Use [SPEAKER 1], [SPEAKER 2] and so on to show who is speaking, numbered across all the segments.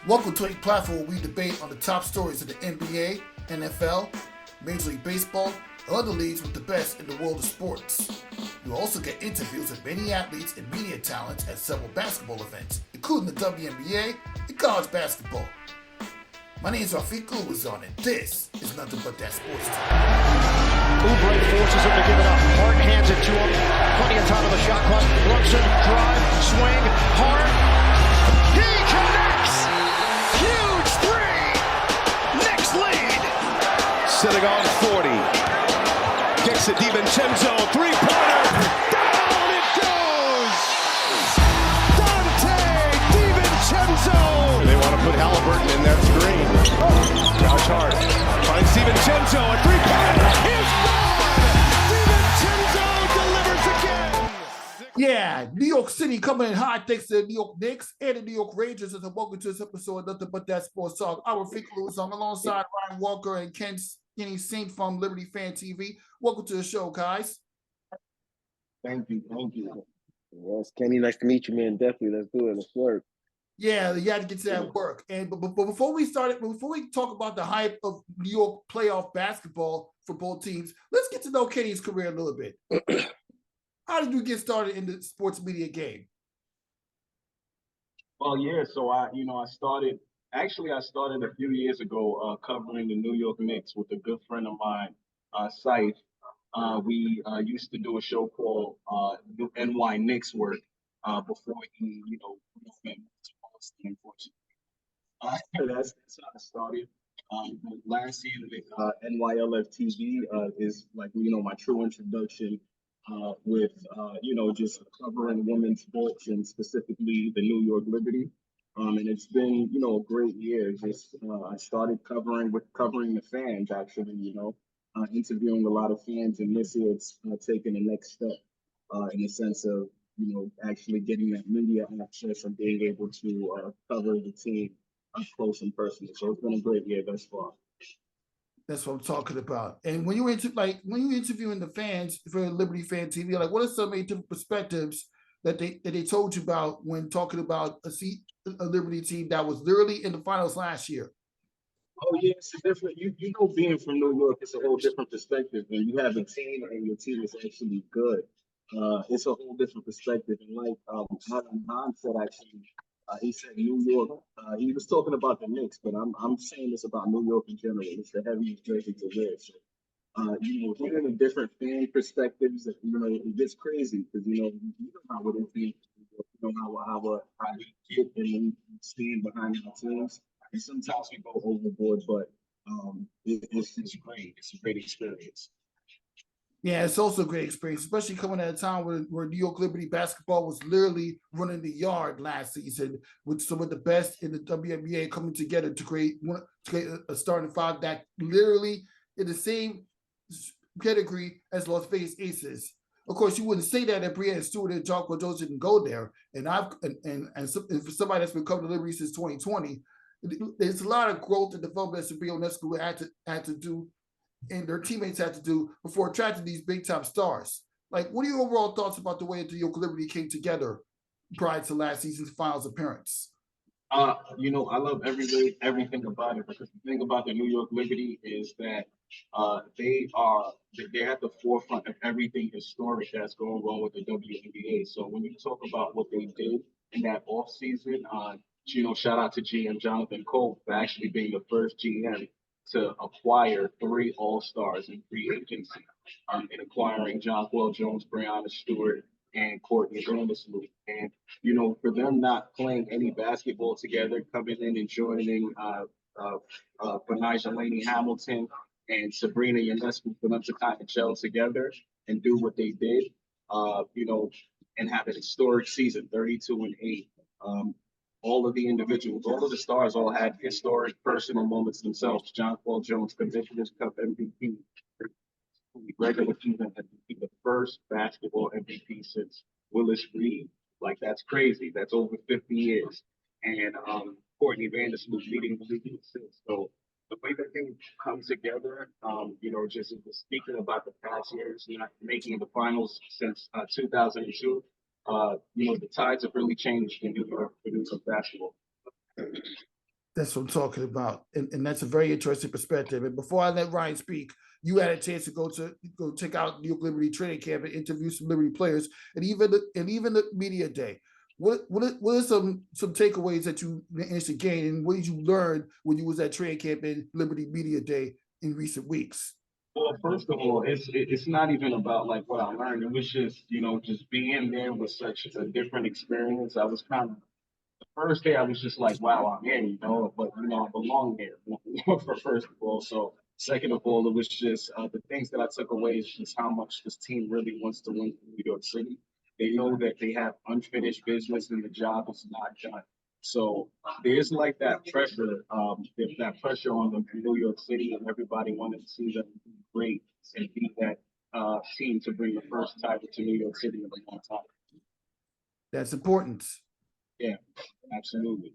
[SPEAKER 1] Welcome to a platform where we debate on the top stories of the NBA, NFL, Major League Baseball, and other leagues with the best in the world of sports. You'll also get interviews with many athletes and media talents at several basketball events, including the WNBA and college basketball. My name is Rafiq Ulazon, and this is Nothing But That Sports Talk.
[SPEAKER 2] Oubre forces him to give it up. Hart hands it to him. Plenty of time on the shot clock. Brunson, drive, swing, Hart. He connects! Huge three! Knicks lead!
[SPEAKER 3] Sitting on 40. Gets it, DiVincenzo, three-pointer. Down it goes! Dante DiVincenzo! They want to put Halliburton in that screen. Josh Hart finds DiVincenzo, a three-pointer is gone! DiVincenzo delivers again!
[SPEAKER 1] Yeah, New York City coming in hot thanks to the New York Knicks and the New York Rangers. And welcome to this episode of Nothing But That Sports Talk. I'm Rafiq Ulazon alongside Ryan Walker and Kenny Saintvil-Vil from Liberty Fan TV. Welcome to the show, guys.
[SPEAKER 4] Thank you. Yes, Kenny, nice to meet you, man. Definitely, let's do it. Let's work.
[SPEAKER 1] Yeah, you had to get to that work. And but before we talk about the hype of New York playoff basketball for both teams, let's get to know Kenny's career a little bit. How did you get started in the sports media game?
[SPEAKER 4] Well, yeah. So I started a few years ago covering the New York Knicks with a good friend of mine, Saif. We used to do a show called NY Knicks Work before he, went to Boston, unfortunately. That's how I started. Last season with NYLF TV is like, my true introduction with, just covering women's sports and specifically the New York Liberty. And it's been, a great year. Just I started covering the fans, actually, interviewing a lot of fans, and this year it's taking the next step in the sense of, actually getting that media access and being able to cover the team up close and personal. So it's been a great year thus far.
[SPEAKER 1] That's what I'm talking about. And when you interviewing the fans for Liberty Fan TV, like what are some of the different perspectives that they told you about when talking about a Liberty team that was literally in the finals last year?
[SPEAKER 4] Oh yeah, it's a different. Being from New York, it's a whole different perspective. When you have a team and your team is actually good, it's a whole different perspective. And like Adam Hahn said, actually, he said New York. He was talking about the Knicks, but I'm saying this about New York in general. It's the heaviest jersey to wear. So, hearing the different fan perspectives, it gets crazy because you know how it is. How we get and we stand behind our teams. And sometimes we go overboard, but it's great. It's a great experience.
[SPEAKER 1] Yeah, it's also a great experience, especially coming at a time where New York Liberty basketball was literally running the yard last season with some of the best in the WNBA coming together to create a starting five that literally in the same pedigree as Las Vegas Aces. Of course, you wouldn't say that if Breanna Stewart and Jonquel Jones didn't go there. And for somebody that's been covering the Liberty since 2020, there's a lot of growth and development that Sabrina Ionescu had to do, and their teammates had to do before attracting these big time stars. Like, what are your overall thoughts about the way the New York Liberty came together prior to last season's finals appearance?
[SPEAKER 4] I love everything about it, because the thing about the New York Liberty is that they're at the forefront of everything historic that's going on with the WNBA. So when you talk about what they did in that offseason, shout out to GM Jonathan Cole for actually being the first GM to acquire 3 All-Stars in free agency, and acquiring Jonquel Jones, Breanna Stewart, and Courtney Vandersloot. And, for them not playing any basketball together, coming in and joining Benijah Laney Hamilton and Sabrina Ionescu, for them to kind of gel together and do what they did, and have an historic season, 32-8. All of the individuals, all of the stars all had historic personal moments themselves. Jonquel Jones, Commissioner's Cup MVP, regular season MVP, the first basketball MVP since Willis Reed. Like, that's crazy. That's over 50 years. And Courtney Vandersloot leading the league since. So the way that things come together, just speaking about the past years, not making the finals since 2002, the tides have really changed in New York basketball.
[SPEAKER 1] That's what I'm talking about, and that's a very interesting perspective. And before I let Ryan speak, you had a chance to go check out New York Liberty training camp and interview some Liberty players, and even the media day. What are some takeaways that you managed to gain, and what did you learn when you was at training camp and Liberty media day in recent weeks?
[SPEAKER 4] Well, first of all, it's not even about like what I learned. It was just, just being there was such a different experience. I was kind of the first day I was just like, wow, I'm here, but I belong here for first of all. So second of all, it was just the things that I took away is just how much this team really wants to win for New York City. They know that they have unfinished business and the job is not done. So there's like that pressure on them in New York City, and everybody wanted to see them be great and be that team to bring the first title to New York City in a long time.
[SPEAKER 1] That's important.
[SPEAKER 4] Yeah, absolutely.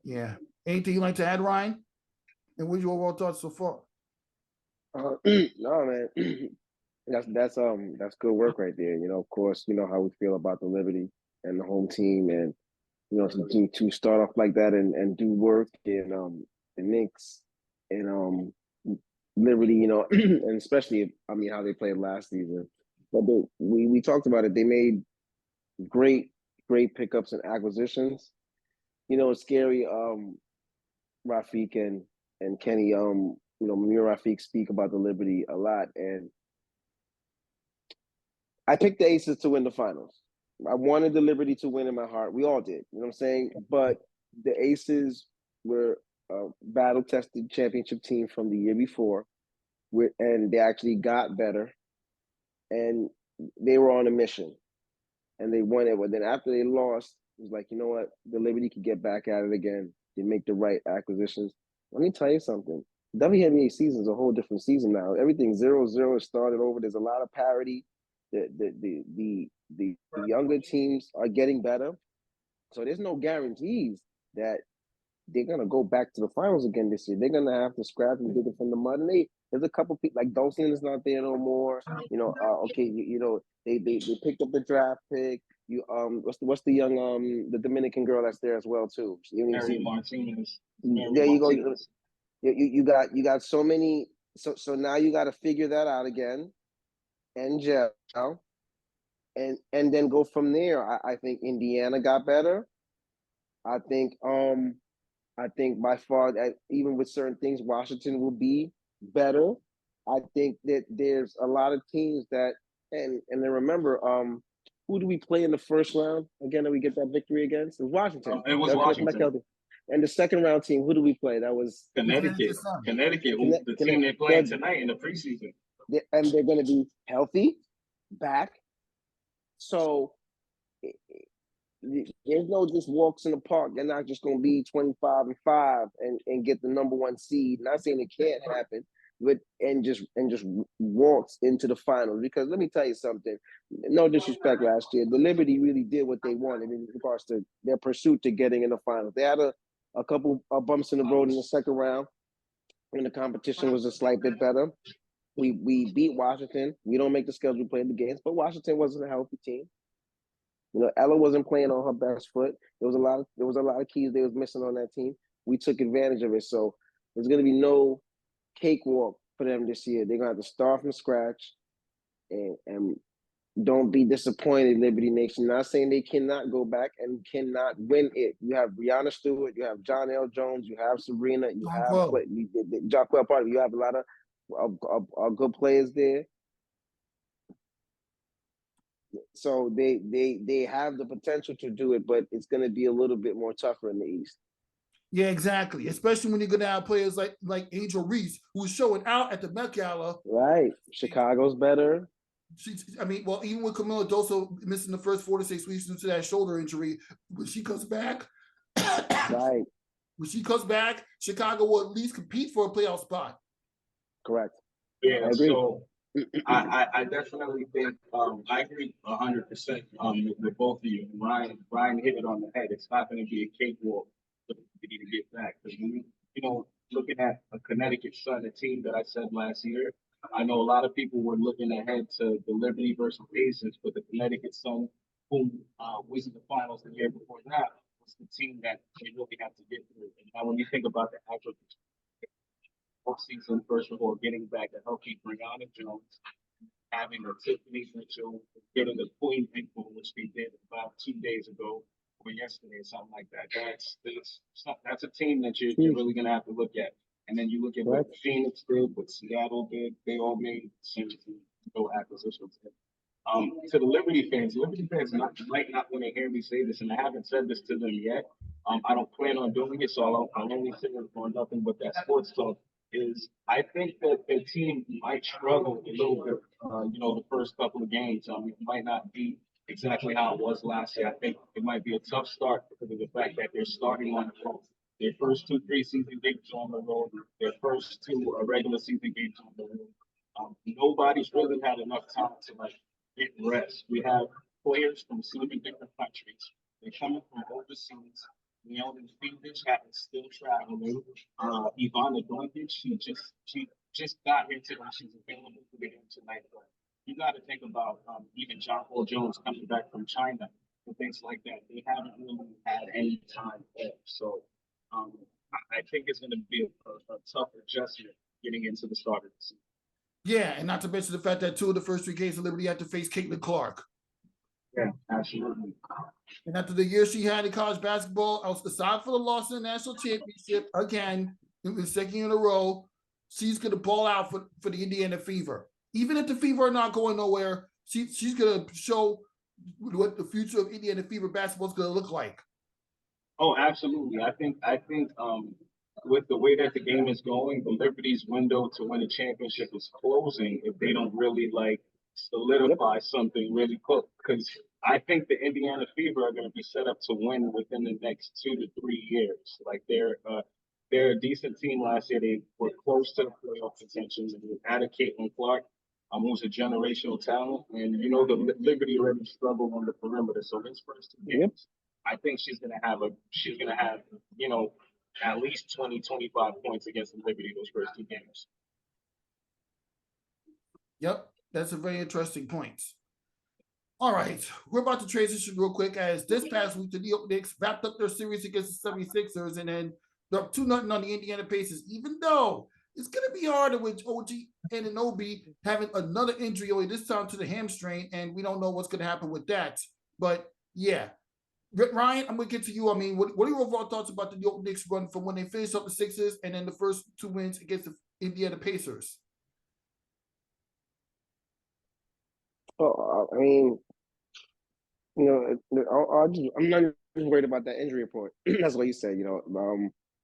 [SPEAKER 1] Yeah. Anything you'd like to add, Ryan? And what's your overall thoughts so far?
[SPEAKER 5] No, man, that's good work right there. Of course, you know how we feel about the Liberty and the home team, and to start off like that and do work in the Knicks and Liberty, and especially how they played last season. But we talked about it. They made great pickups and acquisitions. It's scary. Rafiq and Kenny, me and Rafiq speak about the Liberty a lot, and I picked the Aces to win the finals. I wanted the Liberty to win in my heart. We all did, you know what I'm saying? But the Aces were a battle-tested championship team from the year before, and they actually got better, and they were on a mission, and they won it. But then after they lost, it was like, you know what? The Liberty could get back at it again. They make the right acquisitions. Let me tell you something. WNBA season is a whole different season now. Everything 0-0 started over. There's a lot of parity. The younger teams are getting better. So there's no guarantees that they're gonna go back to the finals again this year. They're gonna have to scrap and dig it from the mud. And there's a couple people like Dolson is not there no more. They picked up the draft pick. What's the young the Dominican girl that's there as well too?
[SPEAKER 4] Mary Martinez.
[SPEAKER 5] There you go. You got so many. So now you got to figure that out again, and gel, and then go from there. I think Indiana got better. I think by far that even with certain things, Washington will be better. I think that there's a lot of teams that and then remember, who do we play in the first round again that we get that victory against? It was Washington.
[SPEAKER 4] It was Washington.
[SPEAKER 5] And the second round team, who do we play? That was
[SPEAKER 4] Connecticut. The team they're playing tonight in the preseason.
[SPEAKER 5] And they're going to be healthy, back. So there's no just walks in the park. They're not just going to be 25-5 and get the number one seed. Not saying it can't happen, but and just walks into the finals. Because let me tell you something. No disrespect last year, the Liberty really did what they wanted in regards to their pursuit to getting in the finals. They had a couple of bumps in the road in the second round when the competition was a slight bit better. We beat Washington. We don't make the schedule, we played the games, but Washington wasn't a healthy team. Ella wasn't playing on her best foot. There was a lot of keys they was missing on that team. We took advantage of it. So there's going to be no cakewalk for them this year. They're going to have to start from scratch and don't be disappointed, Liberty Nation. Not saying they cannot go back and cannot win it. You have Breonna Stewart, you have John L. Jones, you have Serena, you have Jacquel Party. You have a lot of good players there. So they have the potential to do it, but it's going to be a little bit more tougher in the East.
[SPEAKER 1] Yeah, exactly. Especially when you're going to have players like Angel Reese, who's showing out at the Met Gala.
[SPEAKER 5] Right. Chicago's better.
[SPEAKER 1] Even with Camila Doso missing the first 4 to 6 weeks due to that shoulder injury, when she comes back,
[SPEAKER 5] right.
[SPEAKER 1] When she comes back, Chicago will at least compete for a playoff spot.
[SPEAKER 5] Correct.
[SPEAKER 4] Yeah, so I definitely think I agree 100% with both of you. Ryan hit it on the head. It's not going to be a cakewalk for the city to get back. Because looking at a Connecticut Sun, a team that I said last year, I know a lot of people were looking ahead to the Liberty versus Aces, but the Connecticut Sun, whom was in the finals the year before that, was the team that they really have to get through. And now when you think about the actual offseason, first of all, getting back a healthy Brianna Jones, having a Tiffany Mitchell, getting the Queen Pinkle, which they did about 2 days ago or yesterday, something like that. That's a team that you're really going to have to look at. And then you look at what Phoenix did, what Seattle did. They all made some acquisitions. To the Liberty fans might not want to hear me say this, and I haven't said this to them yet. I don't plan on doing it, so I'll only say it for nothing but that sports talk. I think that the team might struggle a little bit, the first couple of games. It might not be exactly how it was last year. I think it might be a tough start because of the fact that they're starting on the road. Their first 2 preseason games on the road, their first 2 regular season games on the road. Nobody's really had enough time to get rest. We have players from 7 different countries. They're coming from overseas. Leonin Fevich having still traveling. Ivana Doncic, she just got here today. She's available for the game tonight. But you got to think about even John Paul Jones coming back from China and things like that. They haven't really had any time off. So I think it's going to be a tough adjustment getting into the start of the season.
[SPEAKER 1] Yeah, and not to mention the fact that 2 of the first 3 games of Liberty had to face Caitlin Clark.
[SPEAKER 4] Yeah, absolutely.
[SPEAKER 1] And after the year she had in college basketball, aside for the loss in the national championship, again, in the second year in a row, she's going to ball out for the Indiana Fever. Even if the Fever are not going nowhere, she's going to show what the future of Indiana Fever basketball is going to look like.
[SPEAKER 4] Oh, absolutely. I think with the way that the game is going, the Liberty's window to win a championship is closing if they don't really solidify something really quick. Because I think the Indiana Fever are going to be set up to win within the next 2 to 3 years. They're a decent team last year. They were close to the playoff contention. They added Caitlin Clark, who's a generational talent, and the Liberty already struggled on the perimeter. So his first 2 games, I think she's gonna have at least 20, 25 points against the Liberty those first 2 games.
[SPEAKER 1] Yep, that's a very interesting point. All right, we're about to transition real quick as this past week the New York Knicks wrapped up their series against the 76ers and then they're up 2-0 on the Indiana Pacers, even though it's going to be harder with OG Anunoby having another injury, only this time to the hamstring, and we don't know what's going to happen with that. But yeah, Ryan, I'm going to get to you. I mean, what are your overall thoughts about the New York Knicks run from when they finished up the Sixers and then the first 2 wins against the Indiana Pacers?
[SPEAKER 5] Oh, I mean, I'm not just worried about that injury report. That's what you said.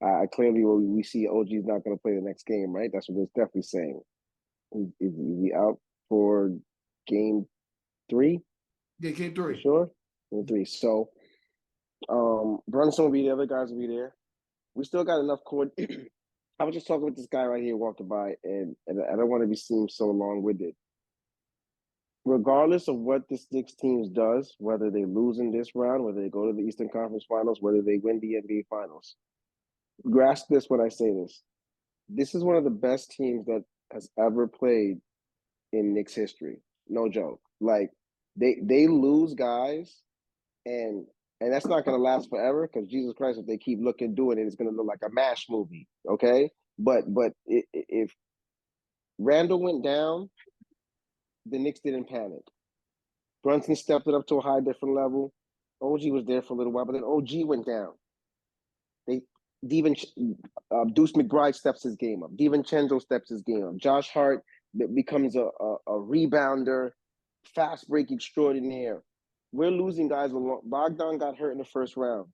[SPEAKER 5] I clearly we see OG's not going to play the next game, right? That's what it's definitely saying. Is he out for game 3?
[SPEAKER 1] Yeah, game 3.
[SPEAKER 5] Sure, game 3. So, Brunson will be there. Other guys will be there. We still got enough court. I was just talking with this guy right here walking by, and I don't want to be seen so long-winded. Regardless of what this Knicks team does, whether they lose in this round, whether they go to the Eastern Conference Finals, whether they win the NBA Finals, grasp this when I say this. This is one of the best teams that has ever played in Knicks history. No joke. They lose guys, and that's not going to last forever because Jesus Christ, if they keep doing it, it's going to look like a MASH movie, okay? But if Randall went down, the Knicks didn't panic. Brunson stepped it up to a high different level. OG was there for a little while, but then OG went down. Deuce McBride steps his game up. DiVincenzo steps his game up. Josh Hart becomes a rebounder, fast break extraordinaire. We're losing guys along. Bogdan got hurt in the first round.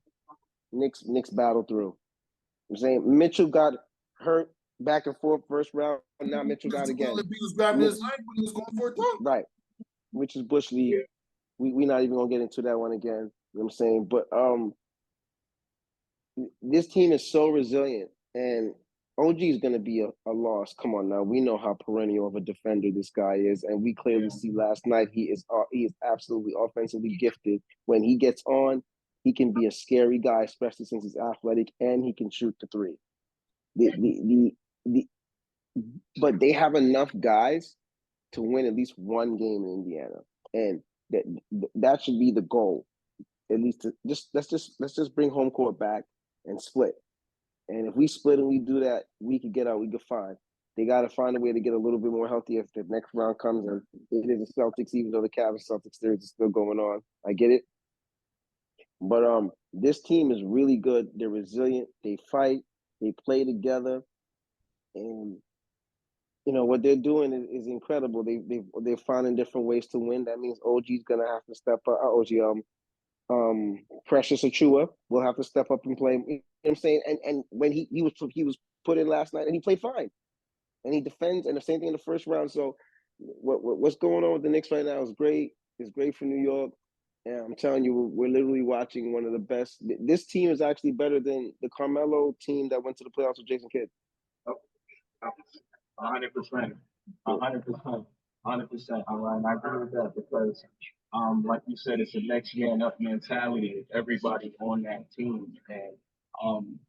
[SPEAKER 5] Knicks battled through. I'm saying Mitchell got hurt back and forth first round, and now Mitchell got again.
[SPEAKER 1] He was grabbing his leg when he was going for a dunk.
[SPEAKER 5] Right. Which is Bush League. We're not even gonna get into that one again. You know what I'm saying? But this team is so resilient, and OG is gonna be a loss. Come on now, we know how perennial of a defender this guy is, and we clearly see last night he is absolutely offensively gifted. When he gets on, he can be a scary guy, especially since he's athletic and he can shoot the 3. But they have enough guys to win at least one game in Indiana, and that should be the goal. at least let's just bring home court back and split. And if we split and we do that, we could get out. We could find. They got to find a way to get a little bit more healthy if the next round comes. And it is the Celtics, even though the Cavs and Celtics series is still going on. I get it. But this team is really good. They're resilient. They fight. They play together. And what they're doing is incredible. They're finding different ways to win. That means OG's gonna have to step up. Precious Achua will have to step up and play. You know what I'm saying? And when he was put in last night and he played fine. And he defends, and the same thing in the first round. So what's going on with the Knicks right now is great. It's great for New York. And I'm telling you, we're literally watching one of the best. This team is actually better than the Carmelo team that went to the playoffs with Jason Kidd.
[SPEAKER 4] 100%. 100%. 100%. All right. I agree with that because, like you said, it's a next man up mentality. Everybody on that team. And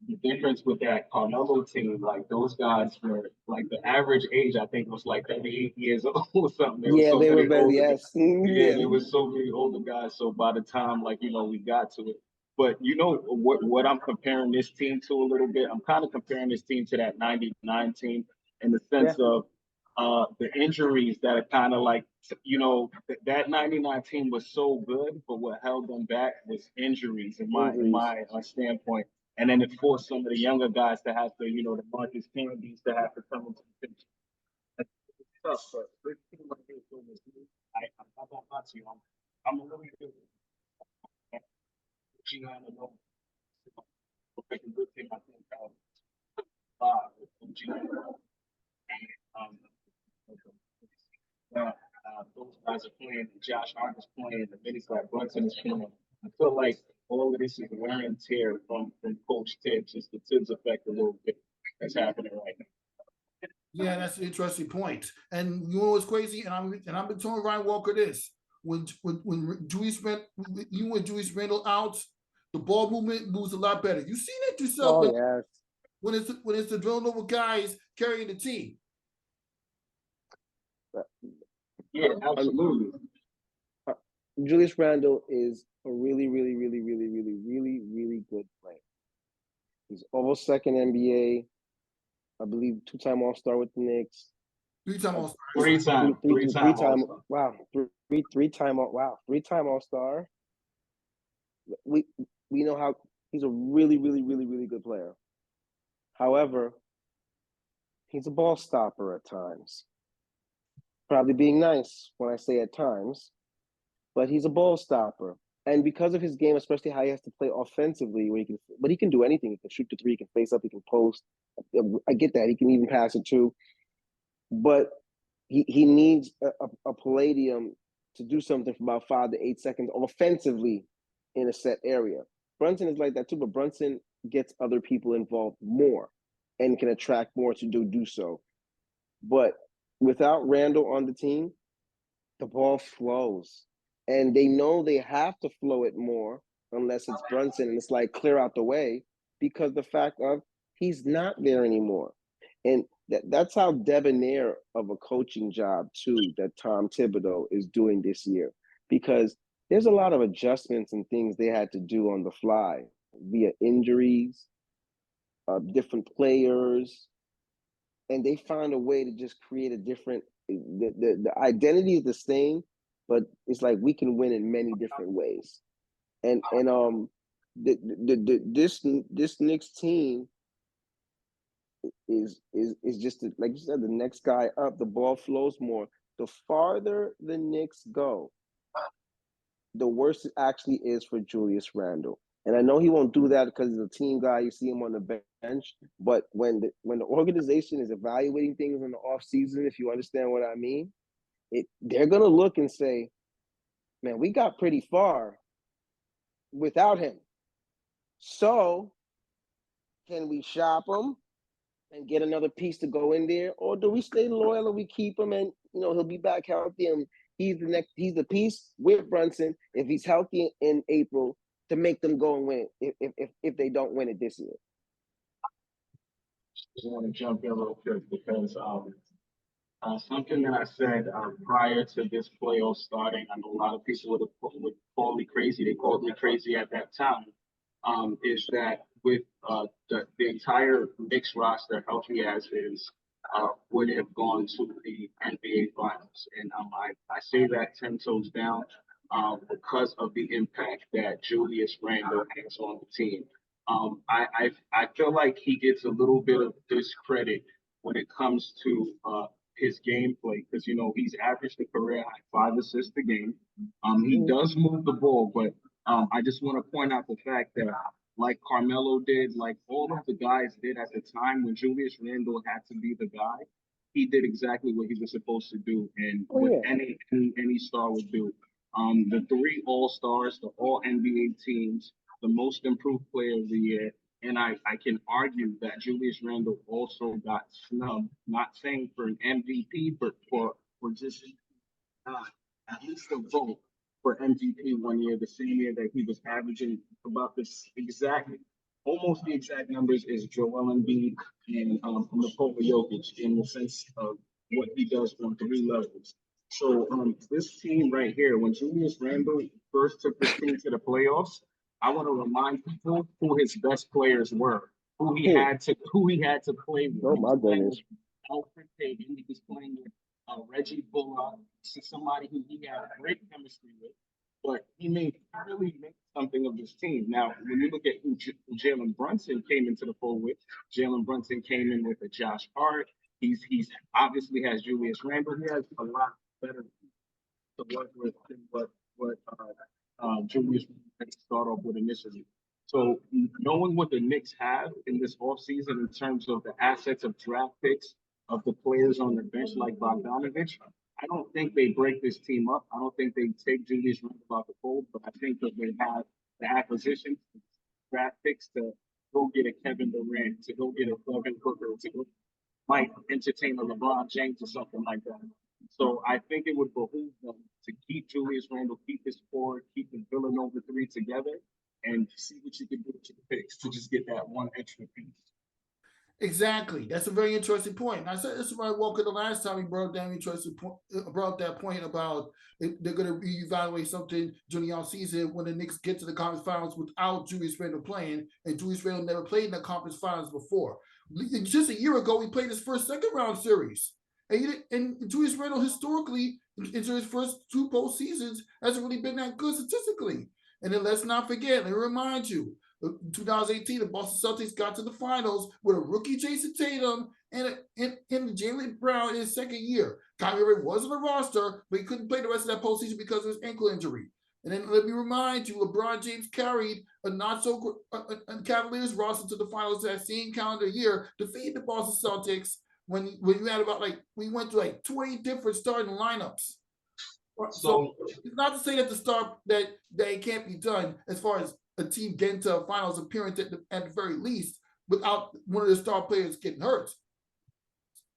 [SPEAKER 4] the difference with that Carmelo team, like those guys were like the average age, I think was like 38 years old or something.
[SPEAKER 5] They were better. Yes.
[SPEAKER 4] Yeah, there was so many older guys. So by the time we got to it. But what I'm comparing this team to a little bit, I'm kind of comparing this team to that 99 team in the sense of the injuries that are kind of like, that 99 team was so good, but what held them back was injuries in my standpoint. And then it forced some of the younger guys to have to, the Marcus Candies to have to come into the picture. It's tough, but this team like this was I'm not Nazi. I'm a little bit. Gianna alone. A good thing I think those guys are playing. Josh Hart is playing. The minutes like Brunson is playing. I feel like all of this is wear and tear from Coach Tibbs. It's the Tibbs effect a little bit that's happening right now.
[SPEAKER 1] Yeah, that's an interesting point. And you know what's crazy? And I've been telling Ryan Walker this. When Julius Randle out, the ball movement moves a lot better. You've seen it yourself.
[SPEAKER 5] Yes.
[SPEAKER 1] When it's the Villanova guys carrying the team.
[SPEAKER 4] Yeah, absolutely.
[SPEAKER 5] Julius Randle is a really, really, really, really, really, really, really good player. He's almost second NBA. I believe 2-time All-Star with the Knicks.
[SPEAKER 1] 3-time All-Star.
[SPEAKER 4] Three-time.
[SPEAKER 5] Wow. Three-time All-Star. We know how he's a really, really, really, really good player. However, he's a ball stopper at times. Probably being nice when I say at times, but he's a ball stopper. And because of his game, especially how he has to play offensively, but he can do anything. He can shoot the three, he can face up, he can post. I get that. He can even pass it too. But he needs a Palladium to do something for about 5 to 8 seconds offensively in a set area. Brunson is like that too, but Brunson gets other people involved more and can attract more to do so. But without Randle on the team, the ball flows. And they know they have to flow it more unless it's Brunson and it's like clear out the way because the fact of he's not there anymore. And that's how debonair of a coaching job too that Tom Thibodeau is doing this year because there's a lot of adjustments and things they had to do on the fly via injuries, different players, and they found a way to just create a different. The identity is the same, but it's like we can win in many different ways. And this Knicks team is just like you said, the next guy up. The ball flows more. The farther the Knicks go, the worse it actually is for Julius Randle. And I know he won't do that because he's a team guy. You see him on the bench. But when the organization is evaluating things in the offseason, if you understand what I mean, they're going to look and say, man, we got pretty far without him. So can we shop him and get another piece to go in there? Or do we stay loyal and we keep him and, he'll be back healthy and he's the piece with Brunson if he's healthy in April to make them go and win if they don't win it this year.
[SPEAKER 4] I just want to jump in real quick because Something that I said prior to this playoff starting, I know a lot of people would call me crazy. They called me crazy at that time. Is that with the entire Knicks roster healthy as is, would have gone to the NBA Finals, and I say that 10 toes down because of the impact that Julius Randle has on the team. I feel like he gets a little bit of discredit when it comes to his gameplay because he's averaged a career high 5 assists a game. He does move the ball, but I just want to point out the fact that like Carmelo did, like all of the guys did at the time when Julius Randle had to be the guy, he did exactly what he was supposed to do, and what any star would do. The three All Stars, the All NBA teams, the Most Improved Player of the Year, and I can argue that Julius Randle also got snubbed, not saying for an MVP, but for just uh, at least a vote for MVP one year, the same year that he was averaging about this exactly, almost the exact numbers as Joel Embiid and Nikola Jokic in the sense of what he does on 3 levels. So this team right here, when Julius Randle first took this team to the playoffs, I want to remind people who his best players were, who he had to play with.
[SPEAKER 5] Oh my goodness.
[SPEAKER 4] Alfred Payton, he was playing with Reggie Bullock, somebody who he had great chemistry with, but he really made something of this team. Now, when you look at who Jalen Brunson came into the fold with, Jalen Brunson came in with a Josh Hart. He's obviously has Julius Randle. He has a lot better to work with than what Julius had to start off with initially. So knowing what the Knicks have in this offseason in terms of the assets of draft picks of the players on the bench like Bogdanovich, I don't think they break this team up. I don't think they take Julius Randle out the fold, but I think that they have the acquisitions, draft picks to go get a Kevin Durant, to go get a Devin Booker, to go might entertain a LeBron James or something like that. So I think it would behoove them to keep Julius Randle, keep his forward, keep the Villanova three together, and see what you can do with your picks to just get that one extra piece.
[SPEAKER 1] Exactly. That's a very interesting point. And I said this is why Walker the last time he brought down interesting point, brought that point about they're going to reevaluate something during the offseason when the Knicks get to the conference finals without Julius Randle playing, and Julius Randle never played in the conference finals before. Just a year ago, he played his first second round series. And Julius Randle historically, into his first 2 postseasons, hasn't really been that good statistically. And then let's not forget, let me remind you, in 2018, the Boston Celtics got to the finals with a rookie Jason Tatum and Jaylen Brown in his second year. Kyrie Irving was on the roster, but he couldn't play the rest of that postseason because of his ankle injury. And then let me remind you, LeBron James carried a Cavaliers roster to the finals that same calendar year, defeating the Boston Celtics when you had about we went to 20 different starting lineups. So it's not to say that that it can't be done as far as a team getting to a finals appearance at the very least without one of the star players getting hurt.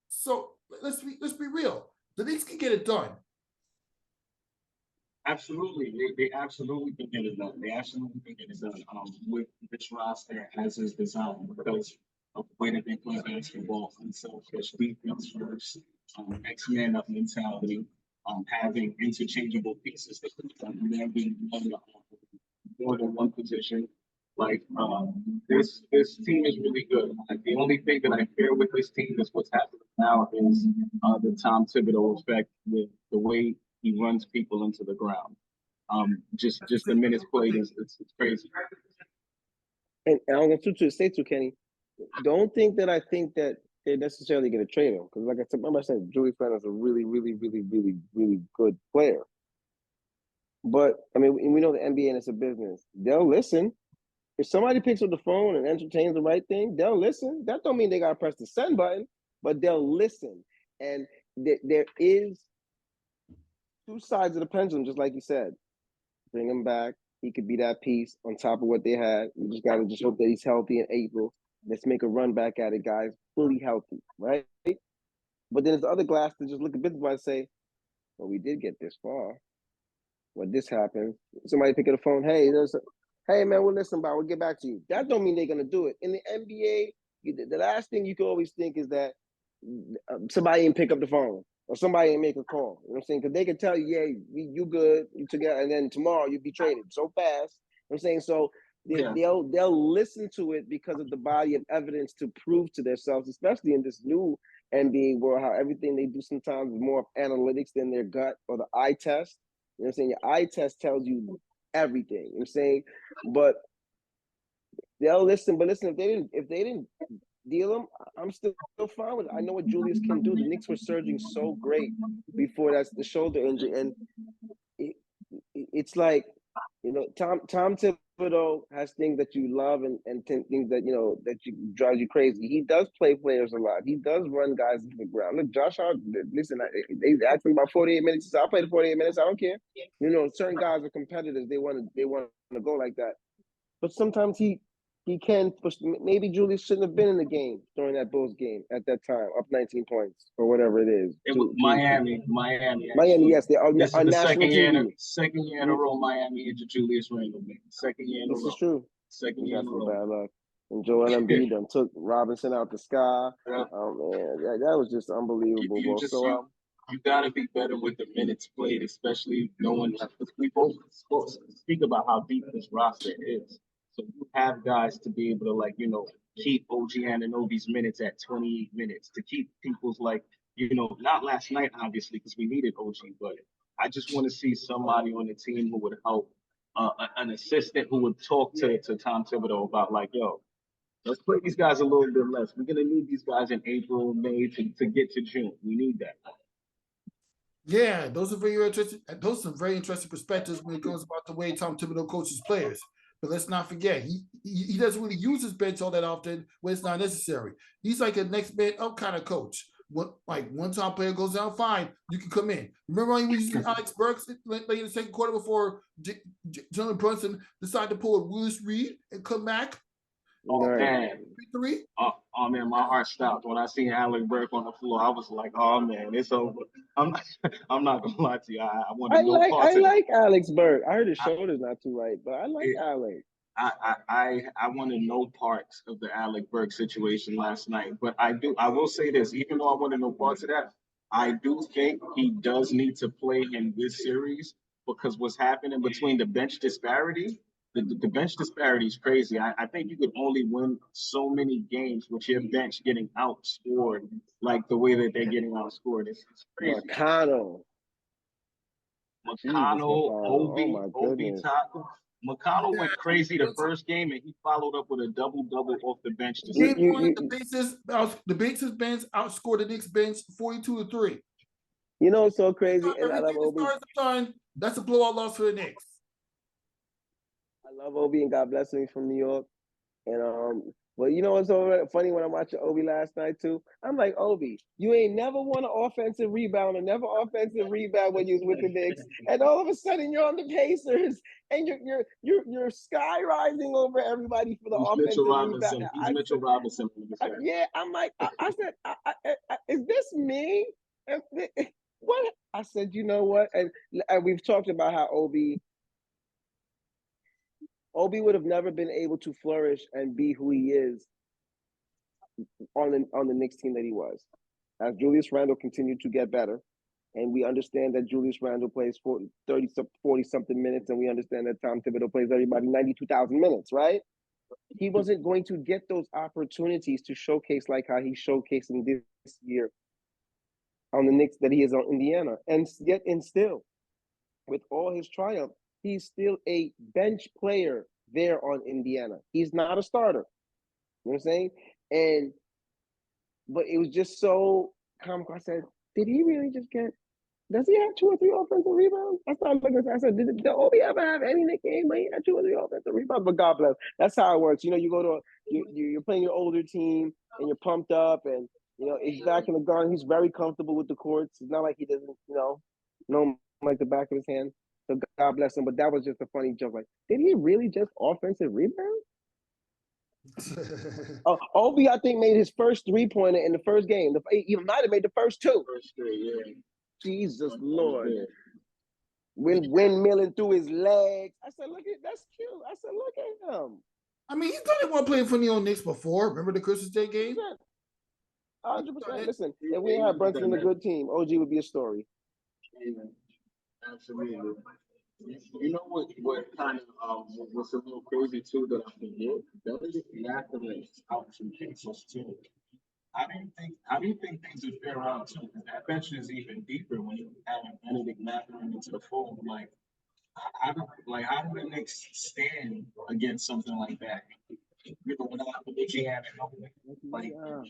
[SPEAKER 1] So let's be real. The Knicks can get it done.
[SPEAKER 4] Absolutely, they absolutely can get it done. They absolutely can get it done with this roster as is designed because of the way that they play basketball, unselfish defense first, X man up mentality, having interchangeable pieces that can be more than one position. Like this team is really good. Like, the only thing that I fear with this team is what's happening now is the Tom Thibodeau effect with the way he runs people into the ground. Just the minutes played is it's crazy.
[SPEAKER 5] And I'm going to say to Kenny, don't think that I think that they're necessarily going to trade him because, like I said, remember I said Julius Randle is a really, really, really, really, really good player. But I mean, we know the NBA and it's a business. They'll listen. If somebody picks up the phone and entertains the right thing, they'll listen. That don't mean they gotta press the send button, but they'll listen. And there is 2 sides of the pendulum, just like you said. Bring him back. He could be that piece on top of what they had. We just gotta hope that he's healthy in April. Let's make a run back at it, guys. Fully healthy, right? But then there's the other glass to just look a bit and say, well, we did get this far. When this happens, somebody pick up the phone, hey, man, we'll listen, but we'll get back to you. That don't mean they're going to do it. In the NBA, the last thing you can always think is that somebody didn't pick up the phone. or somebody ain't make a call. You know what I'm saying? Because they can tell you, yeah, you good, you together, and then tomorrow you be traded so fast. You know what I'm saying? So they'll listen to it because of the body of evidence to prove to themselves, especially in this new NBA world, how everything they do sometimes is more of analytics than their gut or the eye test. You know what I'm saying? Your eye test tells you everything. You know what I'm saying? But they'll listen. But listen, if they didn't deal him, I'm still fine with it. I know what Julius can do. The Knicks were surging so great before that's the shoulder injury, and it's like, you know, Tom Thibodeau has things that you love and things that, you know, that drives you crazy. He does play players a lot. He does run guys into the ground. Look, Josh Hart, listen, they asked me about 48 minutes. He said, I'll play the 48 minutes. I don't care. You know, certain guys are competitors. They want to go like that. But sometimes he can push. Maybe Julius shouldn't have been in the game during that Bulls game at that time, up 19 points or whatever it is.
[SPEAKER 4] It was Miami.
[SPEAKER 5] Yes, they are
[SPEAKER 4] This
[SPEAKER 5] on
[SPEAKER 4] is the
[SPEAKER 5] national TV.
[SPEAKER 4] second year in a row Miami into Julius Randle. Second year in a row.
[SPEAKER 5] This is true.
[SPEAKER 4] Second year in a row.
[SPEAKER 5] Bad luck. And Joel Embiid done took Robinson out the sky.
[SPEAKER 4] Yeah.
[SPEAKER 5] Oh man, that was just unbelievable.
[SPEAKER 4] You got to be better with the minutes played, especially knowing that we both speak about how deep this roster is. So you have guys to be able to, like, you know, keep OG Anunoby's minutes at 28 minutes, to keep people's, like, you know, not last night, obviously, because we needed OG, but I just want to see somebody on the team who would help, an assistant who would talk to Tom Thibodeau about, like, yo, let's play these guys a little bit less. We're going to need these guys in April, May to get to June. We need that.
[SPEAKER 1] Yeah, those are very interesting. Those are some very interesting perspectives when it goes about the way Tom Thibodeau coaches players. But let's not forget, he doesn't really use his bench all that often when it's not necessary. He's like a next man up kind of coach. Like one time player goes down, fine, you can come in. Remember when he was using Alex Burks late in the second quarter before Jalen Brunson decided to pull a Willis Reed and come back?
[SPEAKER 4] Oh man, oh man, my heart stopped when I seen Alec Burke on the floor. I was like, oh man, it's over. I'm not gonna lie to you. I
[SPEAKER 5] like Alex Burke. I heard his shoulder's not too right, but I like Alec.
[SPEAKER 4] I wanted no parts of the Alec Burke situation last night, but I will say this, even though I wanted no parts of that, I do think he does need to play in this series, because what's happening between the bench disparity. The bench disparity is crazy. I think you could only win so many games with your bench getting outscored like the way that they're getting outscored. It's crazy.
[SPEAKER 5] McConnell,
[SPEAKER 4] Obi Toppin. McConnell went crazy the first game, and he followed up with a double-double off the bench.
[SPEAKER 1] The Bates' bench outscored the Knicks bench 42-3.
[SPEAKER 5] You know, it's so crazy. And I love Obi.
[SPEAKER 1] That's a blowout loss for the Knicks.
[SPEAKER 5] I love Obi, and God bless him from New York. And well, you know what's so funny when I'm watching Obi last night too? I'm like, Obi, you ain't never won an offensive rebound or never offensive rebound when you was with the Knicks, and all of a sudden you're on the Pacers and you're sky rising over everybody for the offensive rebound.
[SPEAKER 4] He's Mitchell Robinson.
[SPEAKER 5] Yeah, I'm like, I said, is this me? What? I said, you know what? And we've talked about how Obi would have never been able to flourish and be who he is on the Knicks team that he was. As Julius Randle continued to get better, and we understand that Julius Randle plays 40-something minutes, and we understand that Tom Thibodeau plays everybody 92,000 minutes, right? He wasn't going to get those opportunities to showcase like how he's showcasing this year on the Knicks that he is on Indiana. And yet, and still, with all his triumph, he's still a bench player there on Indiana. He's not a starter. You know what I'm saying? But it was just so comical. I said, did he really just does he have 2 or 3 offensive rebounds? I started looking, I said, did Obi ever have any Knicks game where he had 2 or 3 offensive rebounds? But God bless. That's how it works. You know, you go to you're playing your older team and you're pumped up, and you know, he's back in the garden. He's very comfortable with the courts. It's not like he doesn't, know him like the back of his hand. So God bless him. But that was just a funny joke. Like, did he really just offensive rebound? Obi, I think, made his first 3-pointer in the first game. He might have made the first 2.
[SPEAKER 4] First 3, yeah.
[SPEAKER 5] Jesus Lord. Yeah. Windmilling through his legs. I said, that's cute. I said, look at him.
[SPEAKER 1] I mean, he's done it while playing for New York Knicks before. Remember the Christmas Day game?
[SPEAKER 5] 100%. Listen, if we had Brunson and a good team, OG would be a story.
[SPEAKER 4] Yeah, absolutely. You know what kind of what's a little crazy too that I forget? Benedict Mathurin out from Kansas too. How do you think things would fare out too? Because that bench is even deeper when you add Benedict Mathurin into the fold. How do the Knicks stand against something like that? You know, without the big hand, like what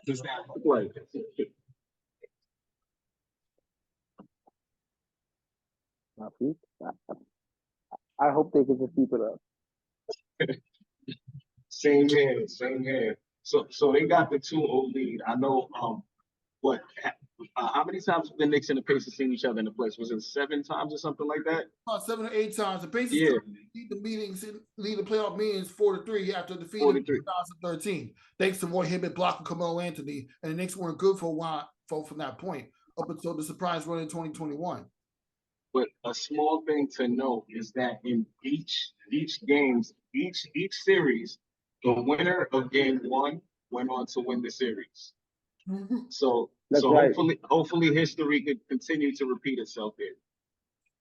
[SPEAKER 4] does that look like?
[SPEAKER 5] I hope they can just keep it up.
[SPEAKER 4] Same here, same here. So they got the 2-0 lead. I know. What? How many times have the Knicks and the Pacers seen each other in the playoffs? Was it 7 times or something like that?
[SPEAKER 1] About 7 or 8 times. The Pacers
[SPEAKER 4] Yeah.
[SPEAKER 1] lead the playoff meetings 4-3 after defeating
[SPEAKER 4] 4-3.
[SPEAKER 1] 2013. Thanks to Roy Hibbert blocking Carmelo Anthony, and the Knicks weren't good for a while from that point up until the surprise run in 2021.
[SPEAKER 4] But a small thing to note is that in each series, the winner of game 1 went on to win the series. So
[SPEAKER 5] right.
[SPEAKER 4] hopefully history could continue to repeat itself here.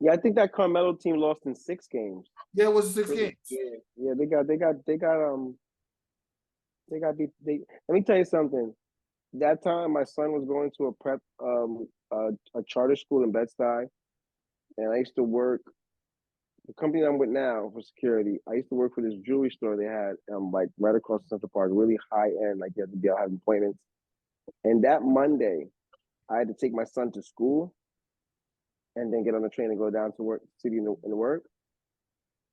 [SPEAKER 5] Yeah, I think that Carmelo team lost in 6 games.
[SPEAKER 1] Yeah, it was 6 games.
[SPEAKER 5] Yeah, they got beat. Let me tell you something. That time, my son was going to a prep, a charter school in Bed-Stuy, and I used to work. The company I'm with now for security, I used to work for this jewelry store they had, like right across Central Park, really high end, like you had to be out having appointments. And that Monday, I had to take my son to school and then get on the train and go down to work, city and work.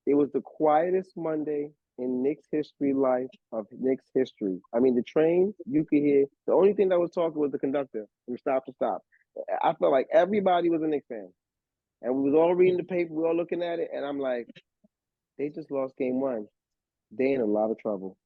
[SPEAKER 5] It was the quietest Monday in Knicks history of Knicks history. I mean, the train, you could hear, the only thing that was talking was the conductor from stop to stop. I felt like everybody was a Knicks fan. And we was all reading the paper, we were all looking at it, and I'm like, they just lost game 1. They in a lot of trouble.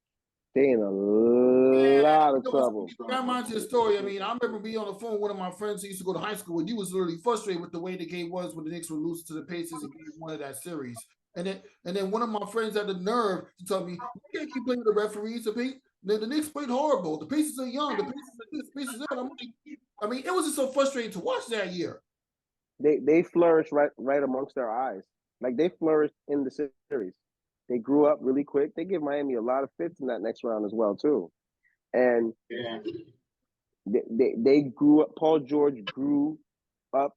[SPEAKER 5] They in a lot of trouble.
[SPEAKER 1] That reminds you of the story. I mean, I remember being on the phone with one of my friends who used to go to high school, and he was literally frustrated with the way the game was when the Knicks were losing to the Pacers in game 1 of that series. And then one of my friends had the nerve to tell me, you can't keep blaming the referees. The Knicks played horrible. The Pacers are young. The Pacers are this, the Pacers are that. I mean, it was just so frustrating to watch that year.
[SPEAKER 5] They flourished right amongst our eyes. Like, they flourished in the series. They grew up really quick. They give Miami a lot of fits in that next round as well, too. And they grew up. Paul George grew up.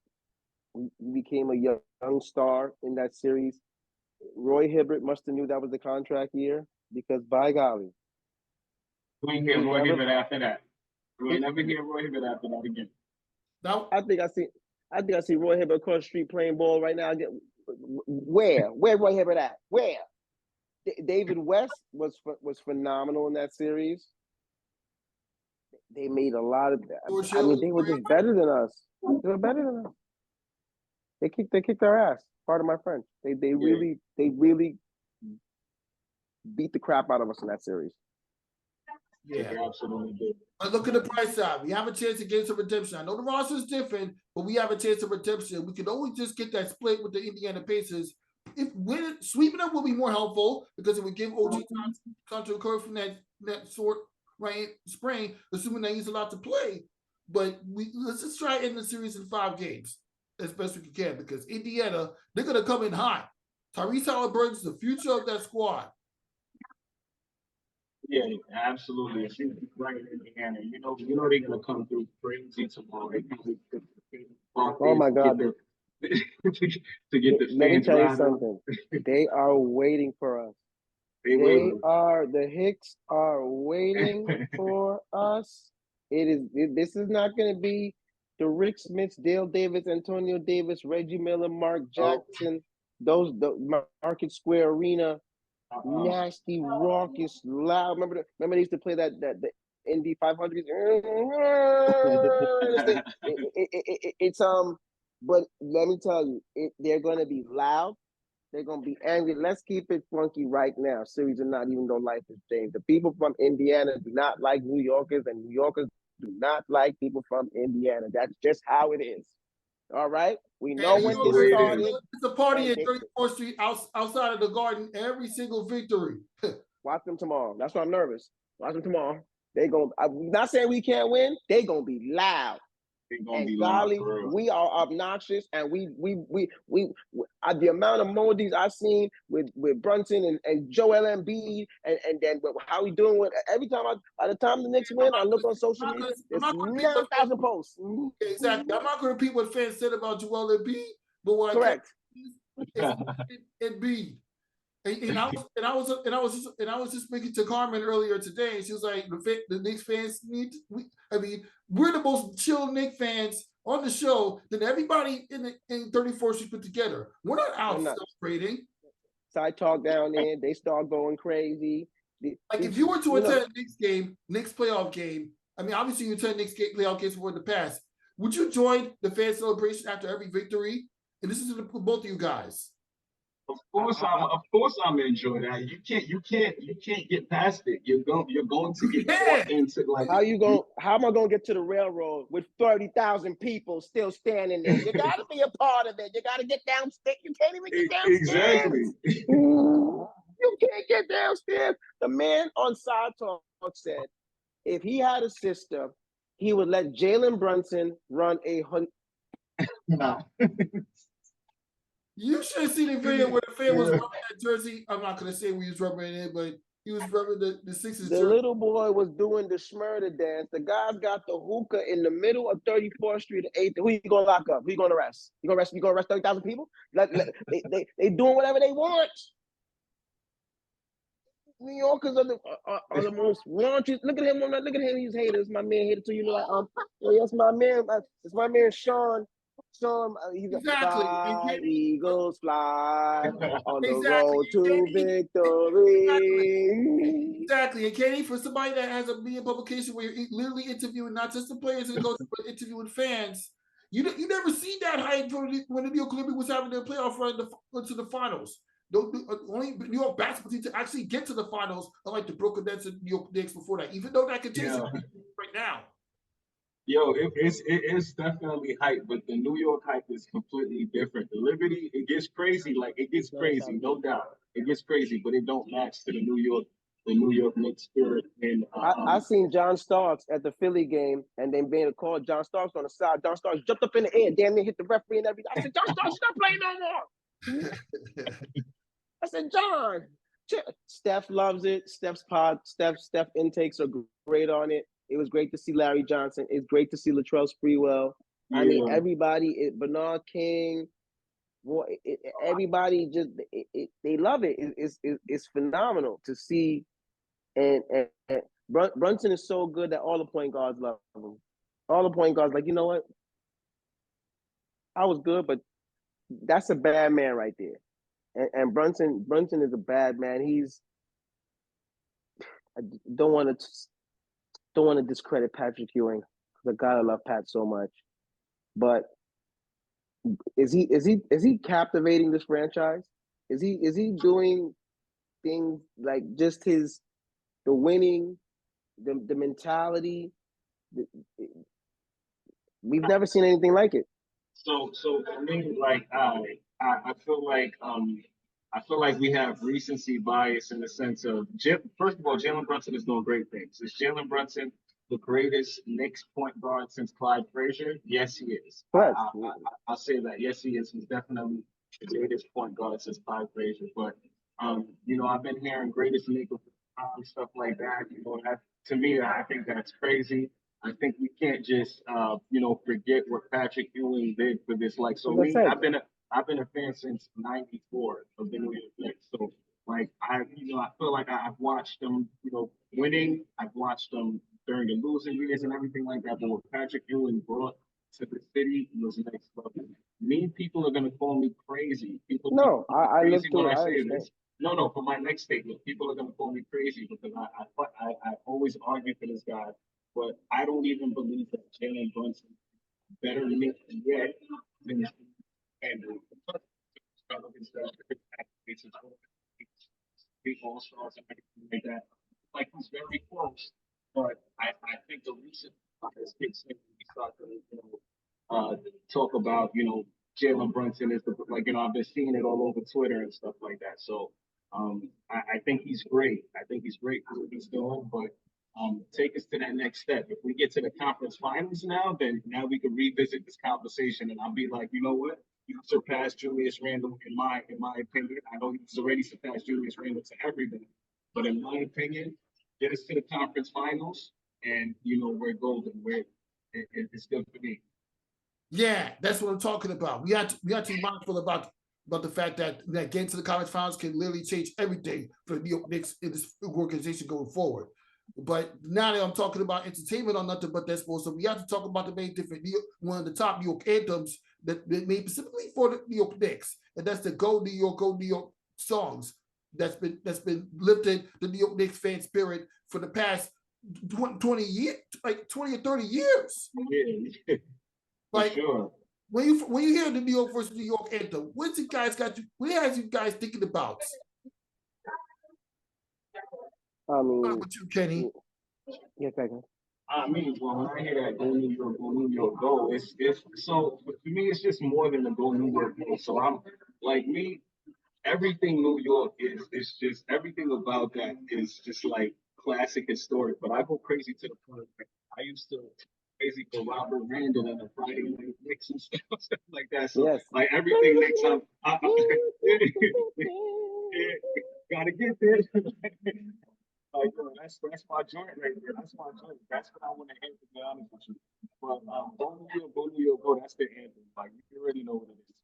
[SPEAKER 5] He became a young star in that series. Roy Hibbert must have knew that was the contract year, because by golly.
[SPEAKER 4] We ain't hear Roy Hibbert after that. We never hear Roy Hibbert after that again.
[SPEAKER 1] No.
[SPEAKER 5] I think I see Roy Hibbert across the street playing ball right now. Where Roy Hibbert at? Where? David West was phenomenal in that series. They made a lot of. I mean, they were just better than us. They were better than us. They kicked our ass. Pardon my French. They really beat the crap out of us in that series.
[SPEAKER 1] Yeah,
[SPEAKER 4] absolutely did.
[SPEAKER 1] But look at the price side. We have a chance to get some redemption. I know the roster is different, but we have a chance of redemption. We could always just get that split with the Indiana Pacers. If sweeping them will be more helpful, because it would give OG time to occur from that sort right spring, assuming that he's allowed to play. But let's just try to end the series in 5 games as best we can, because Indiana, they're gonna come in hot. Tyrese Halliburton is the future of that squad.
[SPEAKER 4] Yeah, absolutely. If you bring Indiana, you know they're gonna come through crazy tomorrow.
[SPEAKER 5] Oh my God!
[SPEAKER 4] to get the
[SPEAKER 5] Let me tell you something. They are waiting for us. The Hicks are waiting for us. This is not going to be the Rick Smiths, Dale Davis, Antonio Davis, Reggie Miller, Mark Jackson, the Market Square Arena, nasty, raucous, loud. Remember they used to play the Indy 500s. But let me tell you, they're going to be loud. They're going to be angry. Let's keep it funky right now. Series or not, even though life is changed. The people from Indiana do not like New Yorkers, and New Yorkers do not like people from Indiana. That's just how it is. All right? We know when this started.
[SPEAKER 1] It's a party at 34th Street outside of the Garden every single victory.
[SPEAKER 5] Watch them tomorrow. That's why I'm nervous. Watch them tomorrow. I'm not saying we can't win. They gonna be loud.
[SPEAKER 4] They're gonna
[SPEAKER 5] And
[SPEAKER 4] be loud
[SPEAKER 5] golly,
[SPEAKER 4] for real.
[SPEAKER 5] we are obnoxious, and we the amount of emojis I've seen with Brunson and Joel Embiid, and then how we doing with every time by the time the Knicks win, I look on social media, there's 9,000 posts.
[SPEAKER 1] Exactly. I'm not going to repeat what fans said about Joel Embiid, but what
[SPEAKER 5] Correct.
[SPEAKER 1] I can Embiid. And I was just speaking to Carmen earlier today, and she was like, the Knicks fans we're the most chill Knicks fans on the show than everybody in 34th Street put together. We're not out celebrating.
[SPEAKER 5] Side talk down there, they start going crazy.
[SPEAKER 1] Like if you were to attend a Knicks game, Knicks playoff game, I mean, obviously you attend Knicks playoff games before in the past. Would you join the fan celebration after every victory? And this is to both of you guys.
[SPEAKER 4] Of course I'm enjoying that. You can't get past it. You're going to get caught into like
[SPEAKER 5] how am I gonna get to the railroad with 30,000 people still standing there? You gotta be a part of it. You gotta get downstairs. You can't even get downstairs.
[SPEAKER 4] Exactly.
[SPEAKER 5] You can't get downstairs. The man on Side Talk said if he had a sister, he would let Jalen Brunson run a hunt.
[SPEAKER 4] Nah.
[SPEAKER 1] You should have seen the video where the fan was rubbing that jersey. I'm not going to say we was rubbing it, but he was rubbing the Sixers
[SPEAKER 5] The
[SPEAKER 1] jersey.
[SPEAKER 5] little boy was doing the Schmurda dance. The guy's got the hookah in the middle of 34th Street, 8th. Who you going to lock up? Who you going to arrest? You going to arrest 30,000 people? They doing whatever they want. New Yorkers are the most raunchy. Look at him. Look at him. He's haters. My man hated to you. Like, yes, my man. It's my man, Sean. He's
[SPEAKER 1] Exactly.
[SPEAKER 5] Fly, Eagles fly on the road to victory.
[SPEAKER 1] Exactly. And Kenny, for somebody that has a media publication where you're literally interviewing not just the players and goes but interviewing fans, you never see that hype when the New York Liberty was having their playoff run to the finals. Only New York basketball team to actually get to the finals, unlike the Brooklyn Nets and New York Knicks before that, even though that continues right now.
[SPEAKER 4] Yo, it's definitely hype, but the New York hype is completely different. The Liberty, it gets crazy, no doubt. It gets crazy, but it don't match to the New York Knicks spirit. And
[SPEAKER 5] I seen John Starks at the Philly game, and they made a call. John Starks on the side. John Starks jumped up in the air, damn near hit the referee and everything. I said, John Starks, stop playing no more. I said, John. Steph loves it. Steph intakes are great on it. It was great to see Larry Johnson. It's great to see Latrell Sprewell. Yeah. I mean, everybody, Bernard King, everybody just they love it. It's phenomenal to see. And Brunson is so good that all the point guards love him. All the point guards like, you know what? I was good, but that's a bad man right there. And Brunson is a bad man. I don't want to discredit Patrick Ewing because I gotta love Pat so much, but is he captivating this franchise? Is he doing things like just the winning, the mentality? We've never seen anything like it.
[SPEAKER 4] So for me, like I feel like we have recency bias in the sense of, first of all, Jalen Brunson is doing great things. Is Jalen Brunson the greatest Knicks point guard since Clyde Frazier? Yes, he is.
[SPEAKER 5] Right.
[SPEAKER 4] I'll say that. Yes, he is. He's definitely the greatest point guard since Clyde Frazier. But I've been hearing greatest Knicks stuff like that. That, to me, I think that's crazy. I think we can't just forget what Patrick Ewing did for this. Like, so me, I've been a fan since '94 of the New York Knicks. So like I feel like I've watched them, winning. I've watched them during the losing years and everything like that. But what Patrick Ewing brought to the city was next level. People are gonna call me crazy.
[SPEAKER 5] I live through
[SPEAKER 4] when I say this. No, for my next statement, people are gonna call me crazy because I always argue for this guy. But I don't even believe that Jalen Brunson is better than me yet than Andrew. All-stars and everything like that. Like, he's very close. But I think the recent bias kicks in when we start to talk about, Jalen Brunson is I've been seeing it all over Twitter and stuff like that. So I think he's great. I think he's great for what he's doing, but take us to that next step. If we get to the conference finals then now we can revisit this conversation, and I'll be like, you know what? You surpassed Julius Randle in my opinion. I know he's already surpassed Julius Randle to everybody, but in my opinion, get us to the conference finals, and we're golden. It's good for me.
[SPEAKER 1] Yeah, that's what I'm talking about. We have to be mindful about the fact that getting to the conference finals can literally change everything for the New York Knicks in this organization going forward. But now that I'm talking about entertainment on nothing but that sports, so we have to talk about the main different one of the top New York anthems that made specifically for the New York Knicks, and that's the Go New York songs that's been lifting the New York Knicks fan spirit for the past 20 years, like 20 or 30 years.
[SPEAKER 4] Yeah,
[SPEAKER 1] like
[SPEAKER 4] sure.
[SPEAKER 1] When you hear the New York versus New York anthem, what has you guys thinking about?
[SPEAKER 5] I mean,
[SPEAKER 1] with you, Kenny.
[SPEAKER 5] Yeah, second.
[SPEAKER 4] I mean, when I hear that Go New York, go, it's so for me, it's just more than a Go New York go. So I'm like me, everything New York is just everything about that is just like classic historic. But I go crazy to the point where I used to crazy for Robert Randall and the Friday Night Knicks and stuff like that. So
[SPEAKER 5] Yes.
[SPEAKER 4] like everything Knicks, gotta get there. Like, that's my joint right there. That's my joint. That's what I want to hear, to be honest with you. But Go New York, go. That's the anthem. Like, you already know what it is.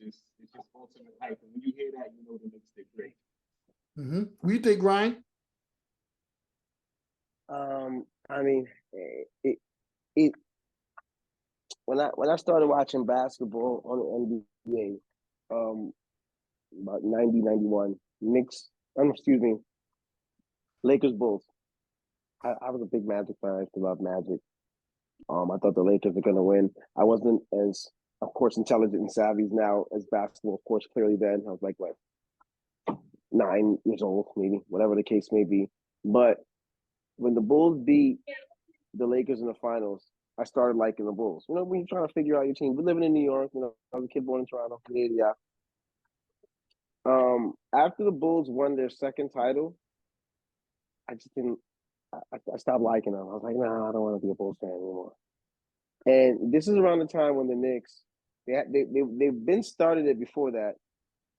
[SPEAKER 4] It's just ultimate hype. And when you hear that, you know the Knicks did great.
[SPEAKER 1] Mm-hmm. What do you think, Ryan?
[SPEAKER 5] I mean, it when I started watching basketball on the NBA, about 90, 91, Lakers Bulls. I was a big Magic fan. I used to love Magic. I thought the Lakers were going to win. I wasn't as, of course, intelligent and savvy now as basketball, of course, clearly then. I was like, 9 years old, maybe, whatever the case may be. But when the Bulls beat the Lakers in the finals, I started liking the Bulls. When you're trying to figure out your team. We're living in New York. I was a kid born in Toronto. Yeah. After the Bulls won their second title, I just didn't. I stopped liking them. I was like, nah, I don't want to be a Bulls fan anymore. And this is around the time when the Knicks, they've been started it before that,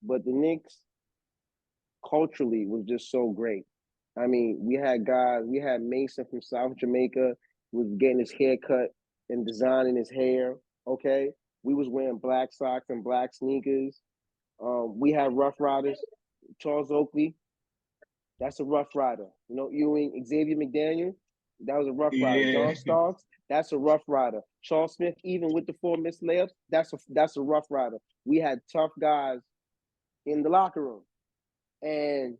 [SPEAKER 5] but the Knicks culturally was just so great. I mean, we had Mason from South Jamaica was getting his hair cut and designing his hair. Okay, we was wearing black socks and black sneakers. We had Rough Riders, Charles Oakley. That's a Rough Rider. Ewing, Xavier McDaniel, that was a Rough Rider.
[SPEAKER 4] Yeah.
[SPEAKER 5] John Starks, that's a Rough Rider. Charles Smith, even with the 4 missed layups, that's a Rough Rider. We had tough guys in the locker room. And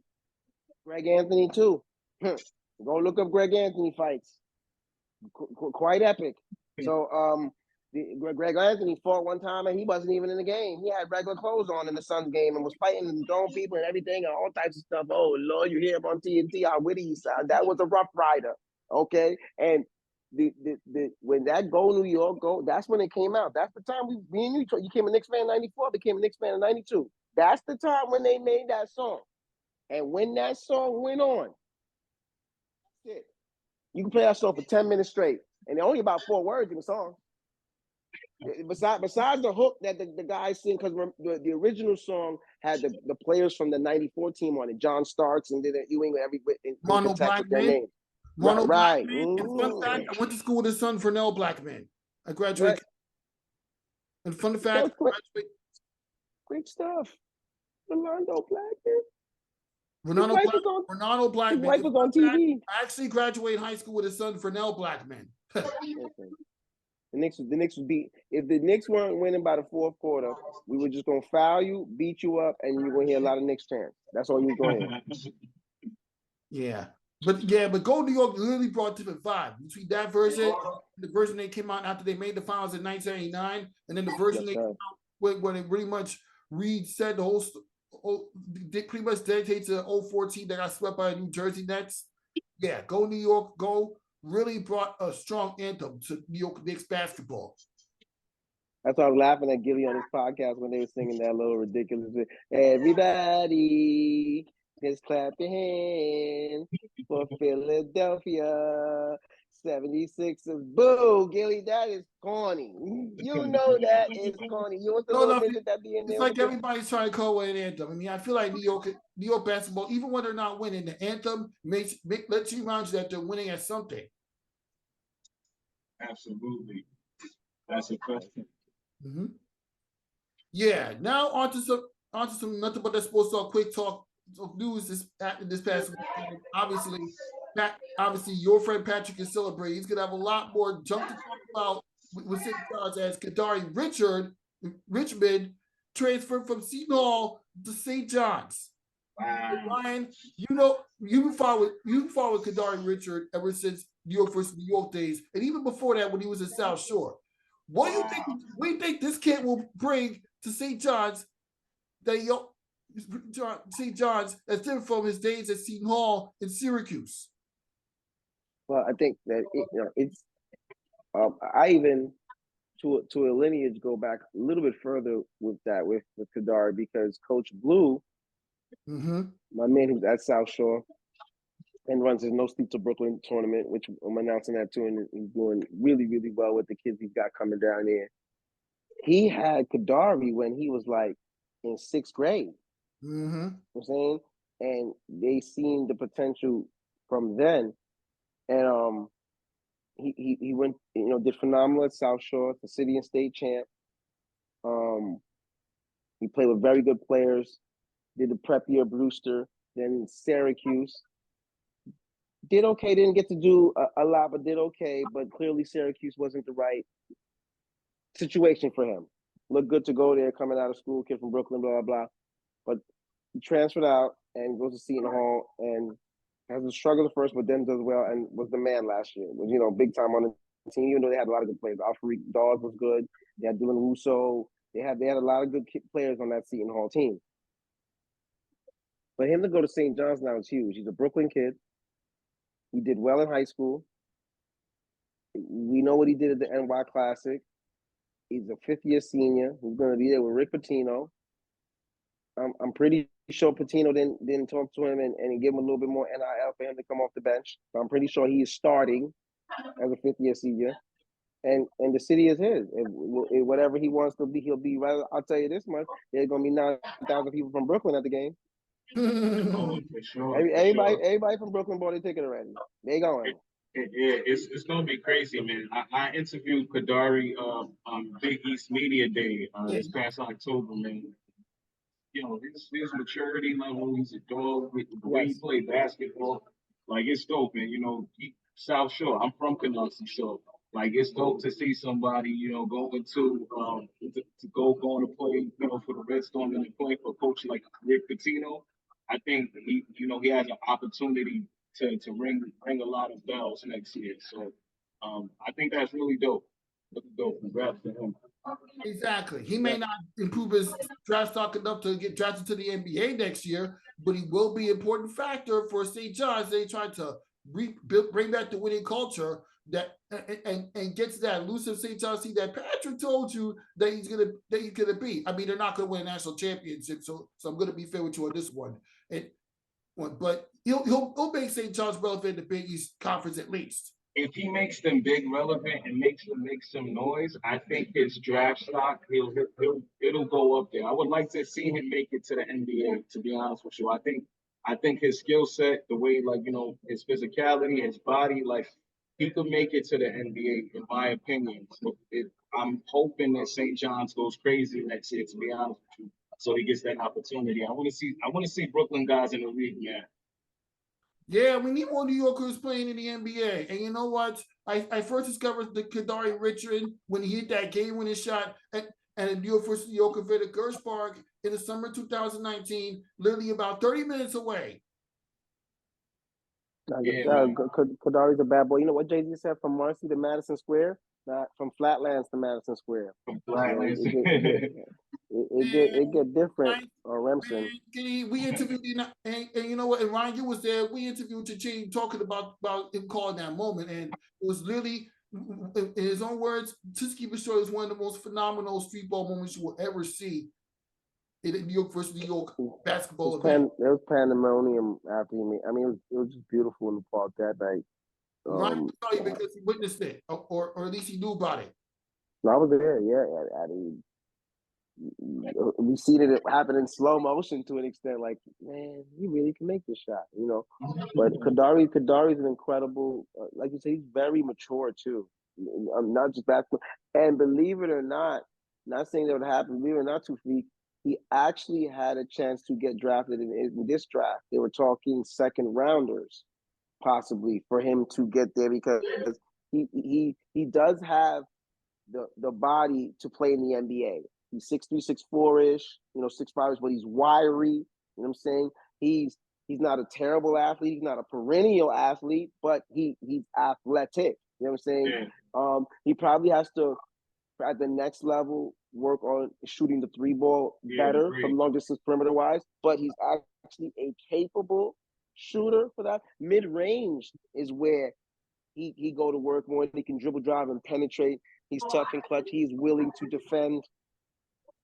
[SPEAKER 5] Greg Anthony too. Go look up Greg Anthony fights. Quite epic. So Greg Anthony fought one time and he wasn't even in the game. He had regular clothes on in the Suns game and was fighting and throwing people and everything and all types of stuff. Oh Lord, you hear him on TNT, how witty he sound. That was a Rough Rider. Okay. And when that Go New York go, that's when it came out. That's the time me and you came a Knicks fan in 94, became a Knicks fan in 92. That's the time when they made that song. And when that song went on, that's it. You can play that song for 10 minutes straight. And there only about 4 words in the song. Besides the hook that the guys sing, because the original song had the players from the 94 team on it, John Starks and Ewing,
[SPEAKER 1] Mono Blackman. Mono
[SPEAKER 5] right.
[SPEAKER 1] Blackman. And fun fact, I went to school with his son, Fernell Blackman. I graduated. Right. And fun fact,
[SPEAKER 5] great stuff. Rolando Blackman.
[SPEAKER 1] Ronaldo Blackman.
[SPEAKER 5] His wife was on TV.
[SPEAKER 1] I actually graduated high school with his son, Fernell Blackman.
[SPEAKER 5] The Knicks would beat. If the Knicks weren't winning by the fourth quarter, we were just gonna foul you, beat you up, and you're gonna hear a lot of Knicks chants. That's all you're gonna
[SPEAKER 1] hear. But Go New York literally brought a different vibe between that version and the version they came out after they made the finals in 1989, and then the version they came out when they pretty much reset the whole. Pretty much dedicated to the 014 that got swept by the New Jersey Nets. Yeah, Go New York, go really brought a strong anthem to New York Knicks basketball.
[SPEAKER 5] That's why I was laughing at Gilly on his podcast when they were singing that little ridiculous, everybody Just clap your hands for Philadelphia. 76ers. Boo, Gilly, that is corny. You know that is corny. You want the
[SPEAKER 1] No,
[SPEAKER 5] little
[SPEAKER 1] no,
[SPEAKER 5] midget that be in
[SPEAKER 1] it's
[SPEAKER 5] there with
[SPEAKER 1] like
[SPEAKER 5] the
[SPEAKER 1] everybody's trying to call away an anthem. I mean, I feel like New York basketball, even when they're not winning, the anthem lets you remind you that they're winning at something.
[SPEAKER 4] Absolutely. That's a question.
[SPEAKER 1] Mm-hmm. Yeah. Now onto some nothing but the sports talk. Quick talk of news this past weekend. Obviously, your friend Patrick is celebrating. He's gonna have a lot more junk to talk about with St. John's as Kadary Richmond transferred from Seton Hall to St. John's.
[SPEAKER 4] Wow.
[SPEAKER 1] Ryan, you've followed Kadary Richard ever since New York versus New York days, and even before that when he was at South Shore. What do you think this kid will bring to St. John's St. John's that's different from his days at Seton Hall in Syracuse?
[SPEAKER 5] Well, I think that it's I even to a lineage go back a little bit further with Kadary because Coach Blue, my man who's at South Shore and runs his No Sleep to Brooklyn tournament, which I'm announcing that too, and he's doing really, really well with the kids he's got coming down there. He had Kadary when he was like in 6th grade. You know what I'm saying? And they seen the potential from then. And he went, did phenomenal at South Shore, the city and state champ. He played with very good players, did the prep year Brewster, then Syracuse. Did okay, didn't get to do a lot, but did okay. But clearly Syracuse wasn't the right situation for him. Looked good to go there, coming out of school, kid from Brooklyn, blah, blah, blah. But he transferred out and goes to Seton Hall and has a struggle at first, but then does well and was the man last year. Was, big time on the team, even though they had a lot of good players. Alfred Dawes was good. They had Dylan Russo. They had a lot of good players on that Seton Hall team. For him to go to St. John's now is huge. He's a Brooklyn kid. He did well in high school. We know what he did at the NY Classic. He's a 5th-year senior. He's going to be there with Rick Pitino. I'm pretty sure Pitino didn't talk to him and give him a little bit more NIL for him to come off the bench. So I'm pretty sure he is starting as a 5th-year senior. And the city is his. And whatever he wants to be, he'll be right. I'll tell you this much: there's going to be 9,000 people from Brooklyn at the game.
[SPEAKER 4] Oh, for sure.
[SPEAKER 5] Everybody from Brooklyn bought a ticket already. They going.
[SPEAKER 4] It's gonna be crazy, man. I interviewed Kadary on Big East Media Day this past October, man. His maturity level, he's a dog with the way he played basketball. Like, it's dope, man. South Shore. I'm from Canarsie, so like it's dope to see somebody, going to going to play, for the Red Storm and play for a coach like Rick Pitino. I think he has an opportunity to ring a lot of bells next year. So I think that's really dope. Looking dope. Congrats to him.
[SPEAKER 1] Exactly. He may not improve his draft stock enough to get drafted to the NBA next year, but he will be an important factor for St. John's. They try to bring back the winning culture that and get to that elusive St. John's team that Patrick told you that he's gonna be. I mean, they're not gonna win a national championship, so I'm gonna be fair with you on this one. But he'll make St. John's relevant in the Big East Conference at least.
[SPEAKER 4] If he makes them big relevant and makes them make some noise, I think his draft stock it'll go up there. I would like to see him make it to the NBA. To be honest with you, I think his skill set, the way his physicality, his body, he could make it to the NBA in my opinion. So I'm hoping that St. John's goes crazy next year. To be honest with you, so he gets that opportunity. I want to see Brooklyn guys in the league, man.
[SPEAKER 1] Yeah, we need more New Yorkers playing in the NBA. And you know what? I first discovered the Kadary Richmond when he hit that game-winning shot at the New York versus New York event at Gersh Park in the summer of 2019, literally about 30 minutes away.
[SPEAKER 5] Kadary's a bad boy. You know what Jay-Z said? From Marcy to Madison Square, not from Flatlands to Madison Square.
[SPEAKER 4] From Flatlands.
[SPEAKER 5] It get different on Remsen.
[SPEAKER 1] We interviewed and you know what? And Ryan, you was there. We interviewed Chachine talking about him calling that moment, and it was literally, in his own words, just keep it short, it was one of the most phenomenal street ball moments you will ever see. in New York versus New York basketball
[SPEAKER 5] It
[SPEAKER 1] event.
[SPEAKER 5] was pandemonium after he made. I mean, it was just beautiful in the park that night.
[SPEAKER 1] Ryan can tell you because he witnessed it, or at least he knew about it.
[SPEAKER 5] I was there. Yeah, I mean, we seen it happen in slow motion to an extent. Like, man, he really can make this shot, you know. But Kadari's an incredible, like you say, he's very mature too. Not just basketball. And believe it or not saying that would happen. Believe it or not, Tufik, he actually had a chance to get drafted in this draft. They were talking second rounders, possibly, for him to get there because he does have the body to play in the NBA. He's 6'3", 6'4"-ish, 6'5"-ish, but he's wiry. You know what I'm saying? He's not a terrible athlete. He's not a perennial athlete, but he's athletic. You know what I'm saying?
[SPEAKER 4] Yeah.
[SPEAKER 5] He probably has to, at the next level, work on shooting the three ball better from long distance perimeter wise, but he's actually a capable shooter for that. Mid range is where he go to work more. He can dribble, drive, and penetrate. He's tough and clutch. He's willing to defend.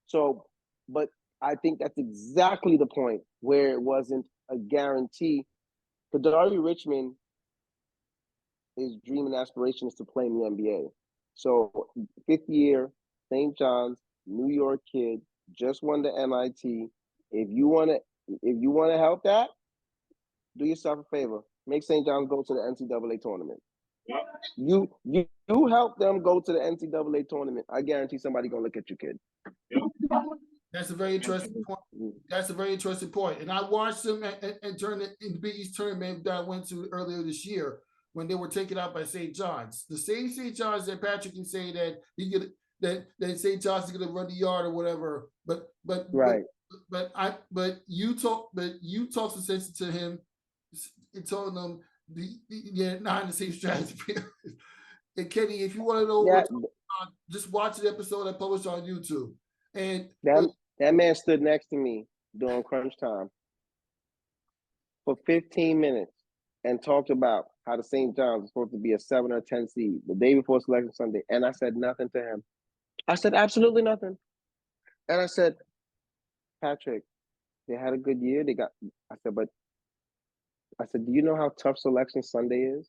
[SPEAKER 5] So, but I think that's exactly the point where it wasn't a guarantee. Kadary Richmond, his dream and aspiration is to play in the NBA. So, 5th year, St. John's, New York kid, just won the MIT. If you want to help that, do yourself a favor. Make St. John's go to the NCAA tournament. You help them go to the NCAA tournament. I guarantee somebody gonna look at you, kid.
[SPEAKER 1] That's a very interesting point. That's a very interesting point. And I watched them during the Big East tournament that I went to earlier this year when they were taken out by St. John's. The same St. John's that Patrick can say that that St. John's is gonna run the yard or whatever. But
[SPEAKER 5] right.
[SPEAKER 1] But you talk some sense to him and told him not in the same strategy. And Kenny, if you want to know just watch the episode I published on YouTube. And
[SPEAKER 5] that man stood next to me during crunch time for 15 minutes and talked about how the St. John's was supposed to be a 7 or 10 seed the day before Selection Sunday. And I said nothing to him. I said absolutely nothing. And I said, Patrick, they had a good year. I said, do you know how tough Selection Sunday is?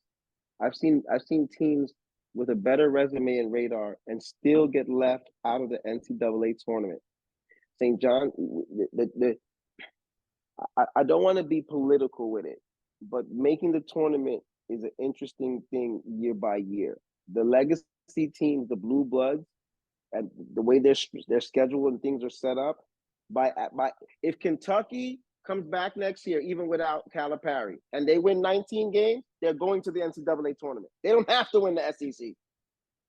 [SPEAKER 5] I've seen teams with a better resume and radar and still get left out of the NCAA tournament. St. John, I don't want to be political with it, but making the tournament is an interesting thing year by year. The legacy teams, the Blue Bloods, and the way their schedule and things are set up, if Kentucky comes back next year, even without Calipari, and they win 19 games, they're going to the NCAA tournament. They don't have to win the SEC.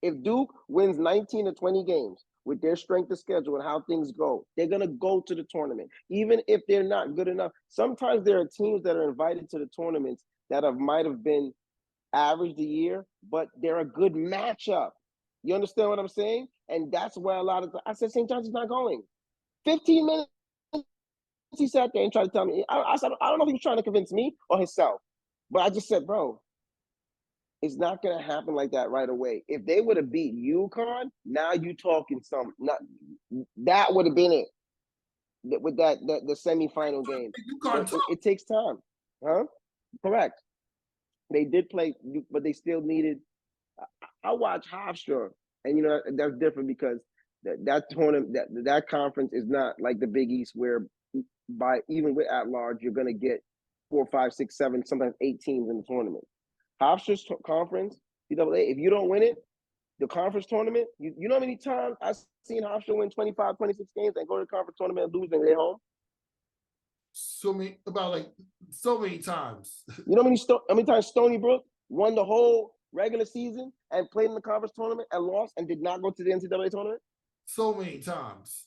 [SPEAKER 5] If Duke wins 19 or 20 games with their strength of schedule and how things go, they're going to go to the tournament, even if they're not good enough. Sometimes there are teams that are invited to the tournaments that might have been average the year, but they're a good matchup. You understand what I'm saying? And that's where I said, St. John's is not going. 15 minutes he sat there and tried to tell me. I said, I don't know if he was trying to convince me or himself, but I just said, bro, it's not going to happen like that right away. If they would have beat UConn, now you talking that would have been it with the semifinal game. It takes time, huh? Correct. They did play, but they still needed. I watch Hofstra, and that's different because that tournament, that conference is not like the Big East, where even with at large, you're going to get 4, 5, 6, 7, sometimes 8 teams in the tournament. Hofstra's conference, CAA, if you don't win it, the conference tournament, you know how many times I've seen Hofstra win 25, 26 games and go to the conference tournament and lose and get home?
[SPEAKER 1] So many times.
[SPEAKER 5] You know how many times Stony Brook won the whole regular season and played in the conference tournament and lost and did not go to the NCAA tournament?
[SPEAKER 1] So many times.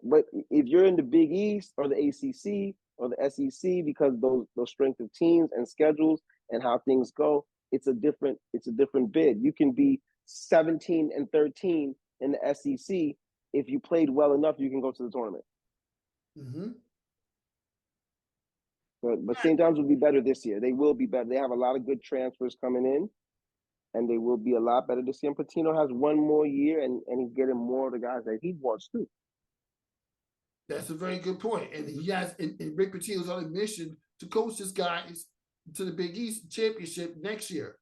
[SPEAKER 5] But if you're in the Big East or the ACC or the SEC, because those strength of teams and schedules and how things go, it's a different bid. You can be 17-13 in the SEC. If you played well enough, you can go to the tournament.
[SPEAKER 1] Mm-hmm.
[SPEAKER 5] But St. John's will be better this year. They will be better. They have a lot of good transfers coming in, and they will be a lot better this year. And Patino has one more year, and he's getting more of the guys that he wants to.
[SPEAKER 1] That's a very good point. And he has, and Rick Pitino's on a mission to coach his guys to the Big East championship next year.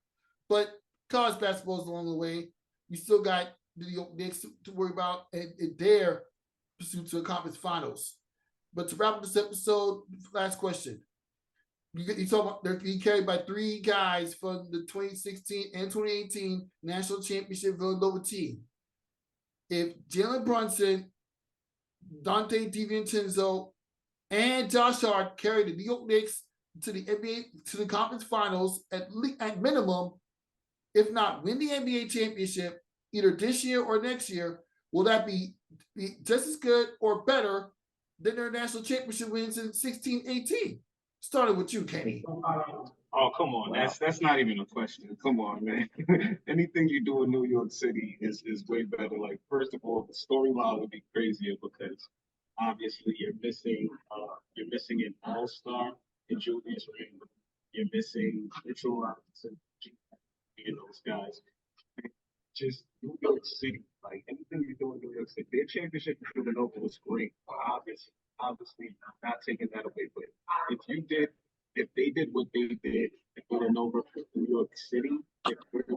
[SPEAKER 1] But college basketball is along the way. You still got the New York Knicks to worry about and their pursuit to the conference finals. But to wrap up this episode, last question. You talk about he carried by 3 guys from the 2016 and 2018 national championship Villanova team. If Jalen Brunson, Dante DiVincenzo, and Josh Hart carry the New York Knicks to the NBA to the conference finals at minimum, if not win the NBA championship either this year or next year, will that be just as good or better than their national championship wins in 16-18? Starting with you, Kenny.
[SPEAKER 4] Oh, come on. That's not even a question. Come on, man. Anything you do in New York City is way better. Like, first of all, the storyline would be crazier because obviously you're missing an all-star in Julius Randle. You're missing Mitchell Robinson, and those guys. Just New York City, like anything you do in New York City, their championship in Villanova was great. Obviously, not taking that away. But if they did what they did in Villanova for New York City,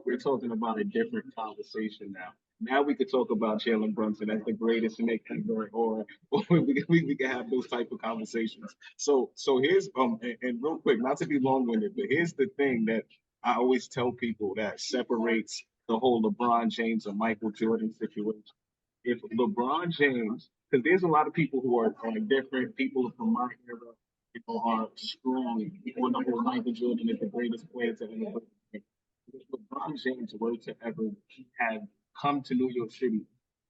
[SPEAKER 4] we're talking about a different conversation now. Now we could talk about Jalen Brunson as the greatest Knick ever, or we can have those type of conversations. So here's and real quick, not to be long-winded, but here's the thing that I always tell people that separates the whole LeBron James or Michael Jordan situation. If LeBron James, because there's a lot of people who are different, people from my era, people are strong on the whole Michael Jordan is the greatest player to ever. If LeBron James were to ever have come to New York City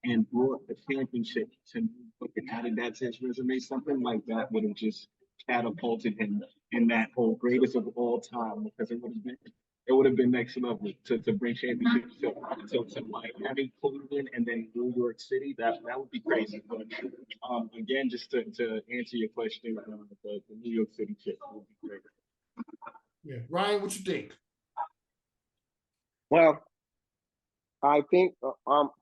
[SPEAKER 4] and brought the championship to New York and added that to his resume, something like that would have just catapulted him in that whole greatest of all time, because it would have been next level to bring championships to Miami, Cleveland, and then New York City. That would be crazy. But again, just to answer your question, the New York City chip would be great.
[SPEAKER 1] Yeah, Ryan, what you think?
[SPEAKER 5] Well, I think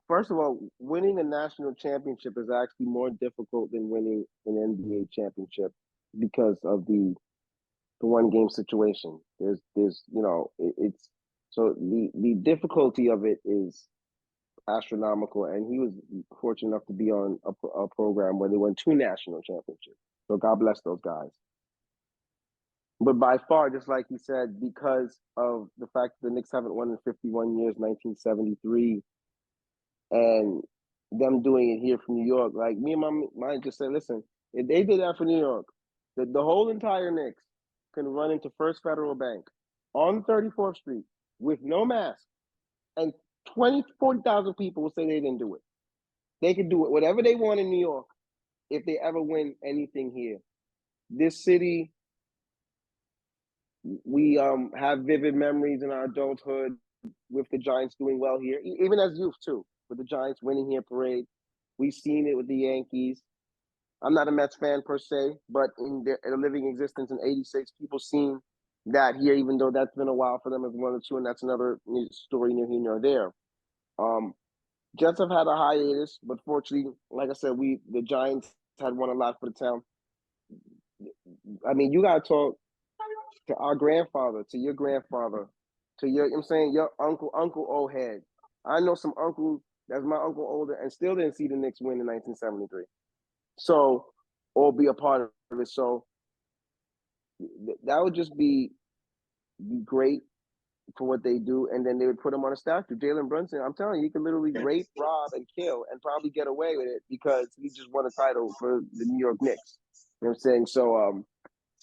[SPEAKER 5] first of all, winning a national championship is actually more difficult than winning an NBA championship because of the 1-game situation. There's it's so the difficulty of it is astronomical, and he was fortunate enough to be on a program where they won 2 national championships. So God bless those guys. But by far, just like he said, because of the fact that the Knicks haven't won in 51 years, 1973, and them doing it here from New York, like me and my mind just said, listen, if they did that for New York, the whole entire Knicks can run into First Federal Bank on 34th Street with no mask, and 40,000 people will say they didn't do it. They can do it, whatever they want in New York, if they ever win anything here. This city, we have vivid memories in our adulthood with the Giants doing well here, even as youth too, with the Giants winning here parade. We've seen it with the Yankees. I'm not a Mets fan per se, but in their living existence in '86, people seen that here, even though that's been a while for them as 1 or 2, and that's another story near here nor there. Jets have had a hiatus, but fortunately, like I said, the Giants had won a lot for the town. I mean, you gotta talk to our grandfather, to your grandfather, to your, I'm saying, your uncle old head. I know some uncles that's my uncle older and still didn't see the Knicks win in 1973. So, or be a part of it. So that would just be great for what they do. And then they would put him on a statue. Jalen Brunson, I'm telling you, he could literally rape, rob, and kill and probably get away with it because he just won a title for the New York Knicks. You know what I'm saying? So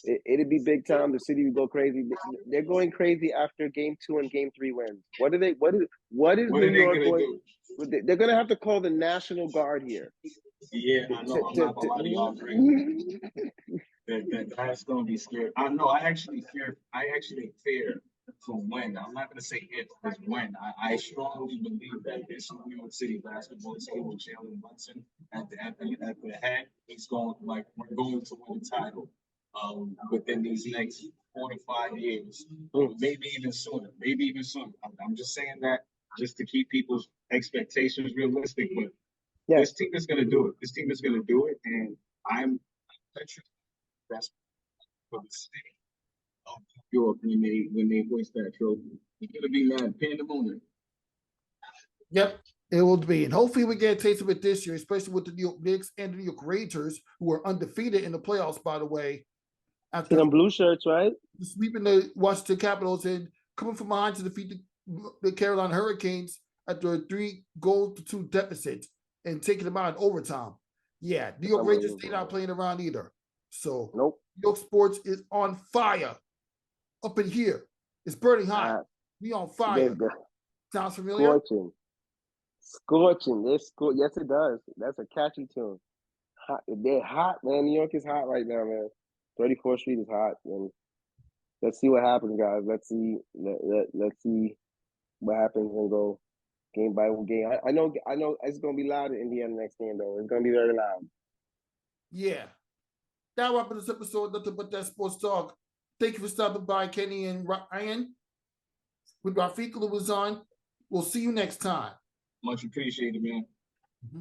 [SPEAKER 5] it'd be big time. The city would go crazy. They're going crazy after Game 2 and Game 3 wins. What is New York going? They're going to have to call the National Guard here.
[SPEAKER 4] Yeah, I know. I'm not gonna lie to y'all. Agree. That's gonna be scary. I actually fear for when. I'm not gonna say if, because when. I strongly believe that this New York City basketball team with Jalen Brunson at the head is we're going to win the title within these next 4 to 5 years, maybe even sooner. I'm just saying that just to keep people's expectations realistic, but. Yes. This team is going to do it. And I'm that's for the city of New York when they hoist that trophy. It's gonna be mad pandemonium.
[SPEAKER 1] Yep, it will be. And hopefully we get a taste of it this year, especially with the New York Knicks and the New York Rangers, who are undefeated in the playoffs, by the way,
[SPEAKER 5] See
[SPEAKER 1] after
[SPEAKER 5] them blue shirts, right?
[SPEAKER 1] sweeping the Washington Capitals and coming from behind to defeat the Carolina Hurricanes after a 3-2 deficit and taking them out in overtime. Yeah, New York Rangers, they're not playing around either. So
[SPEAKER 5] Nope.
[SPEAKER 1] New York sports is on fire up in here. It's burning hot. We on fire. Sounds familiar?
[SPEAKER 5] Scorching. Yes, it does. That's a catchy tune. Hot. They're hot, man. New York is hot right now, man. 34th Street is hot, and let's see what happens, guys. Let's see. Let's see what happens and go game by game. I know it's gonna be loud in Indiana next game, though. It's gonna be very loud.
[SPEAKER 1] Yeah. That wraps up this episode. Nothing but that sports talk. Thank you for stopping by, Kenny and Ryan. With Rafik, who was on. We'll see you next time.
[SPEAKER 4] Much appreciated, man.
[SPEAKER 1] Mm-hmm.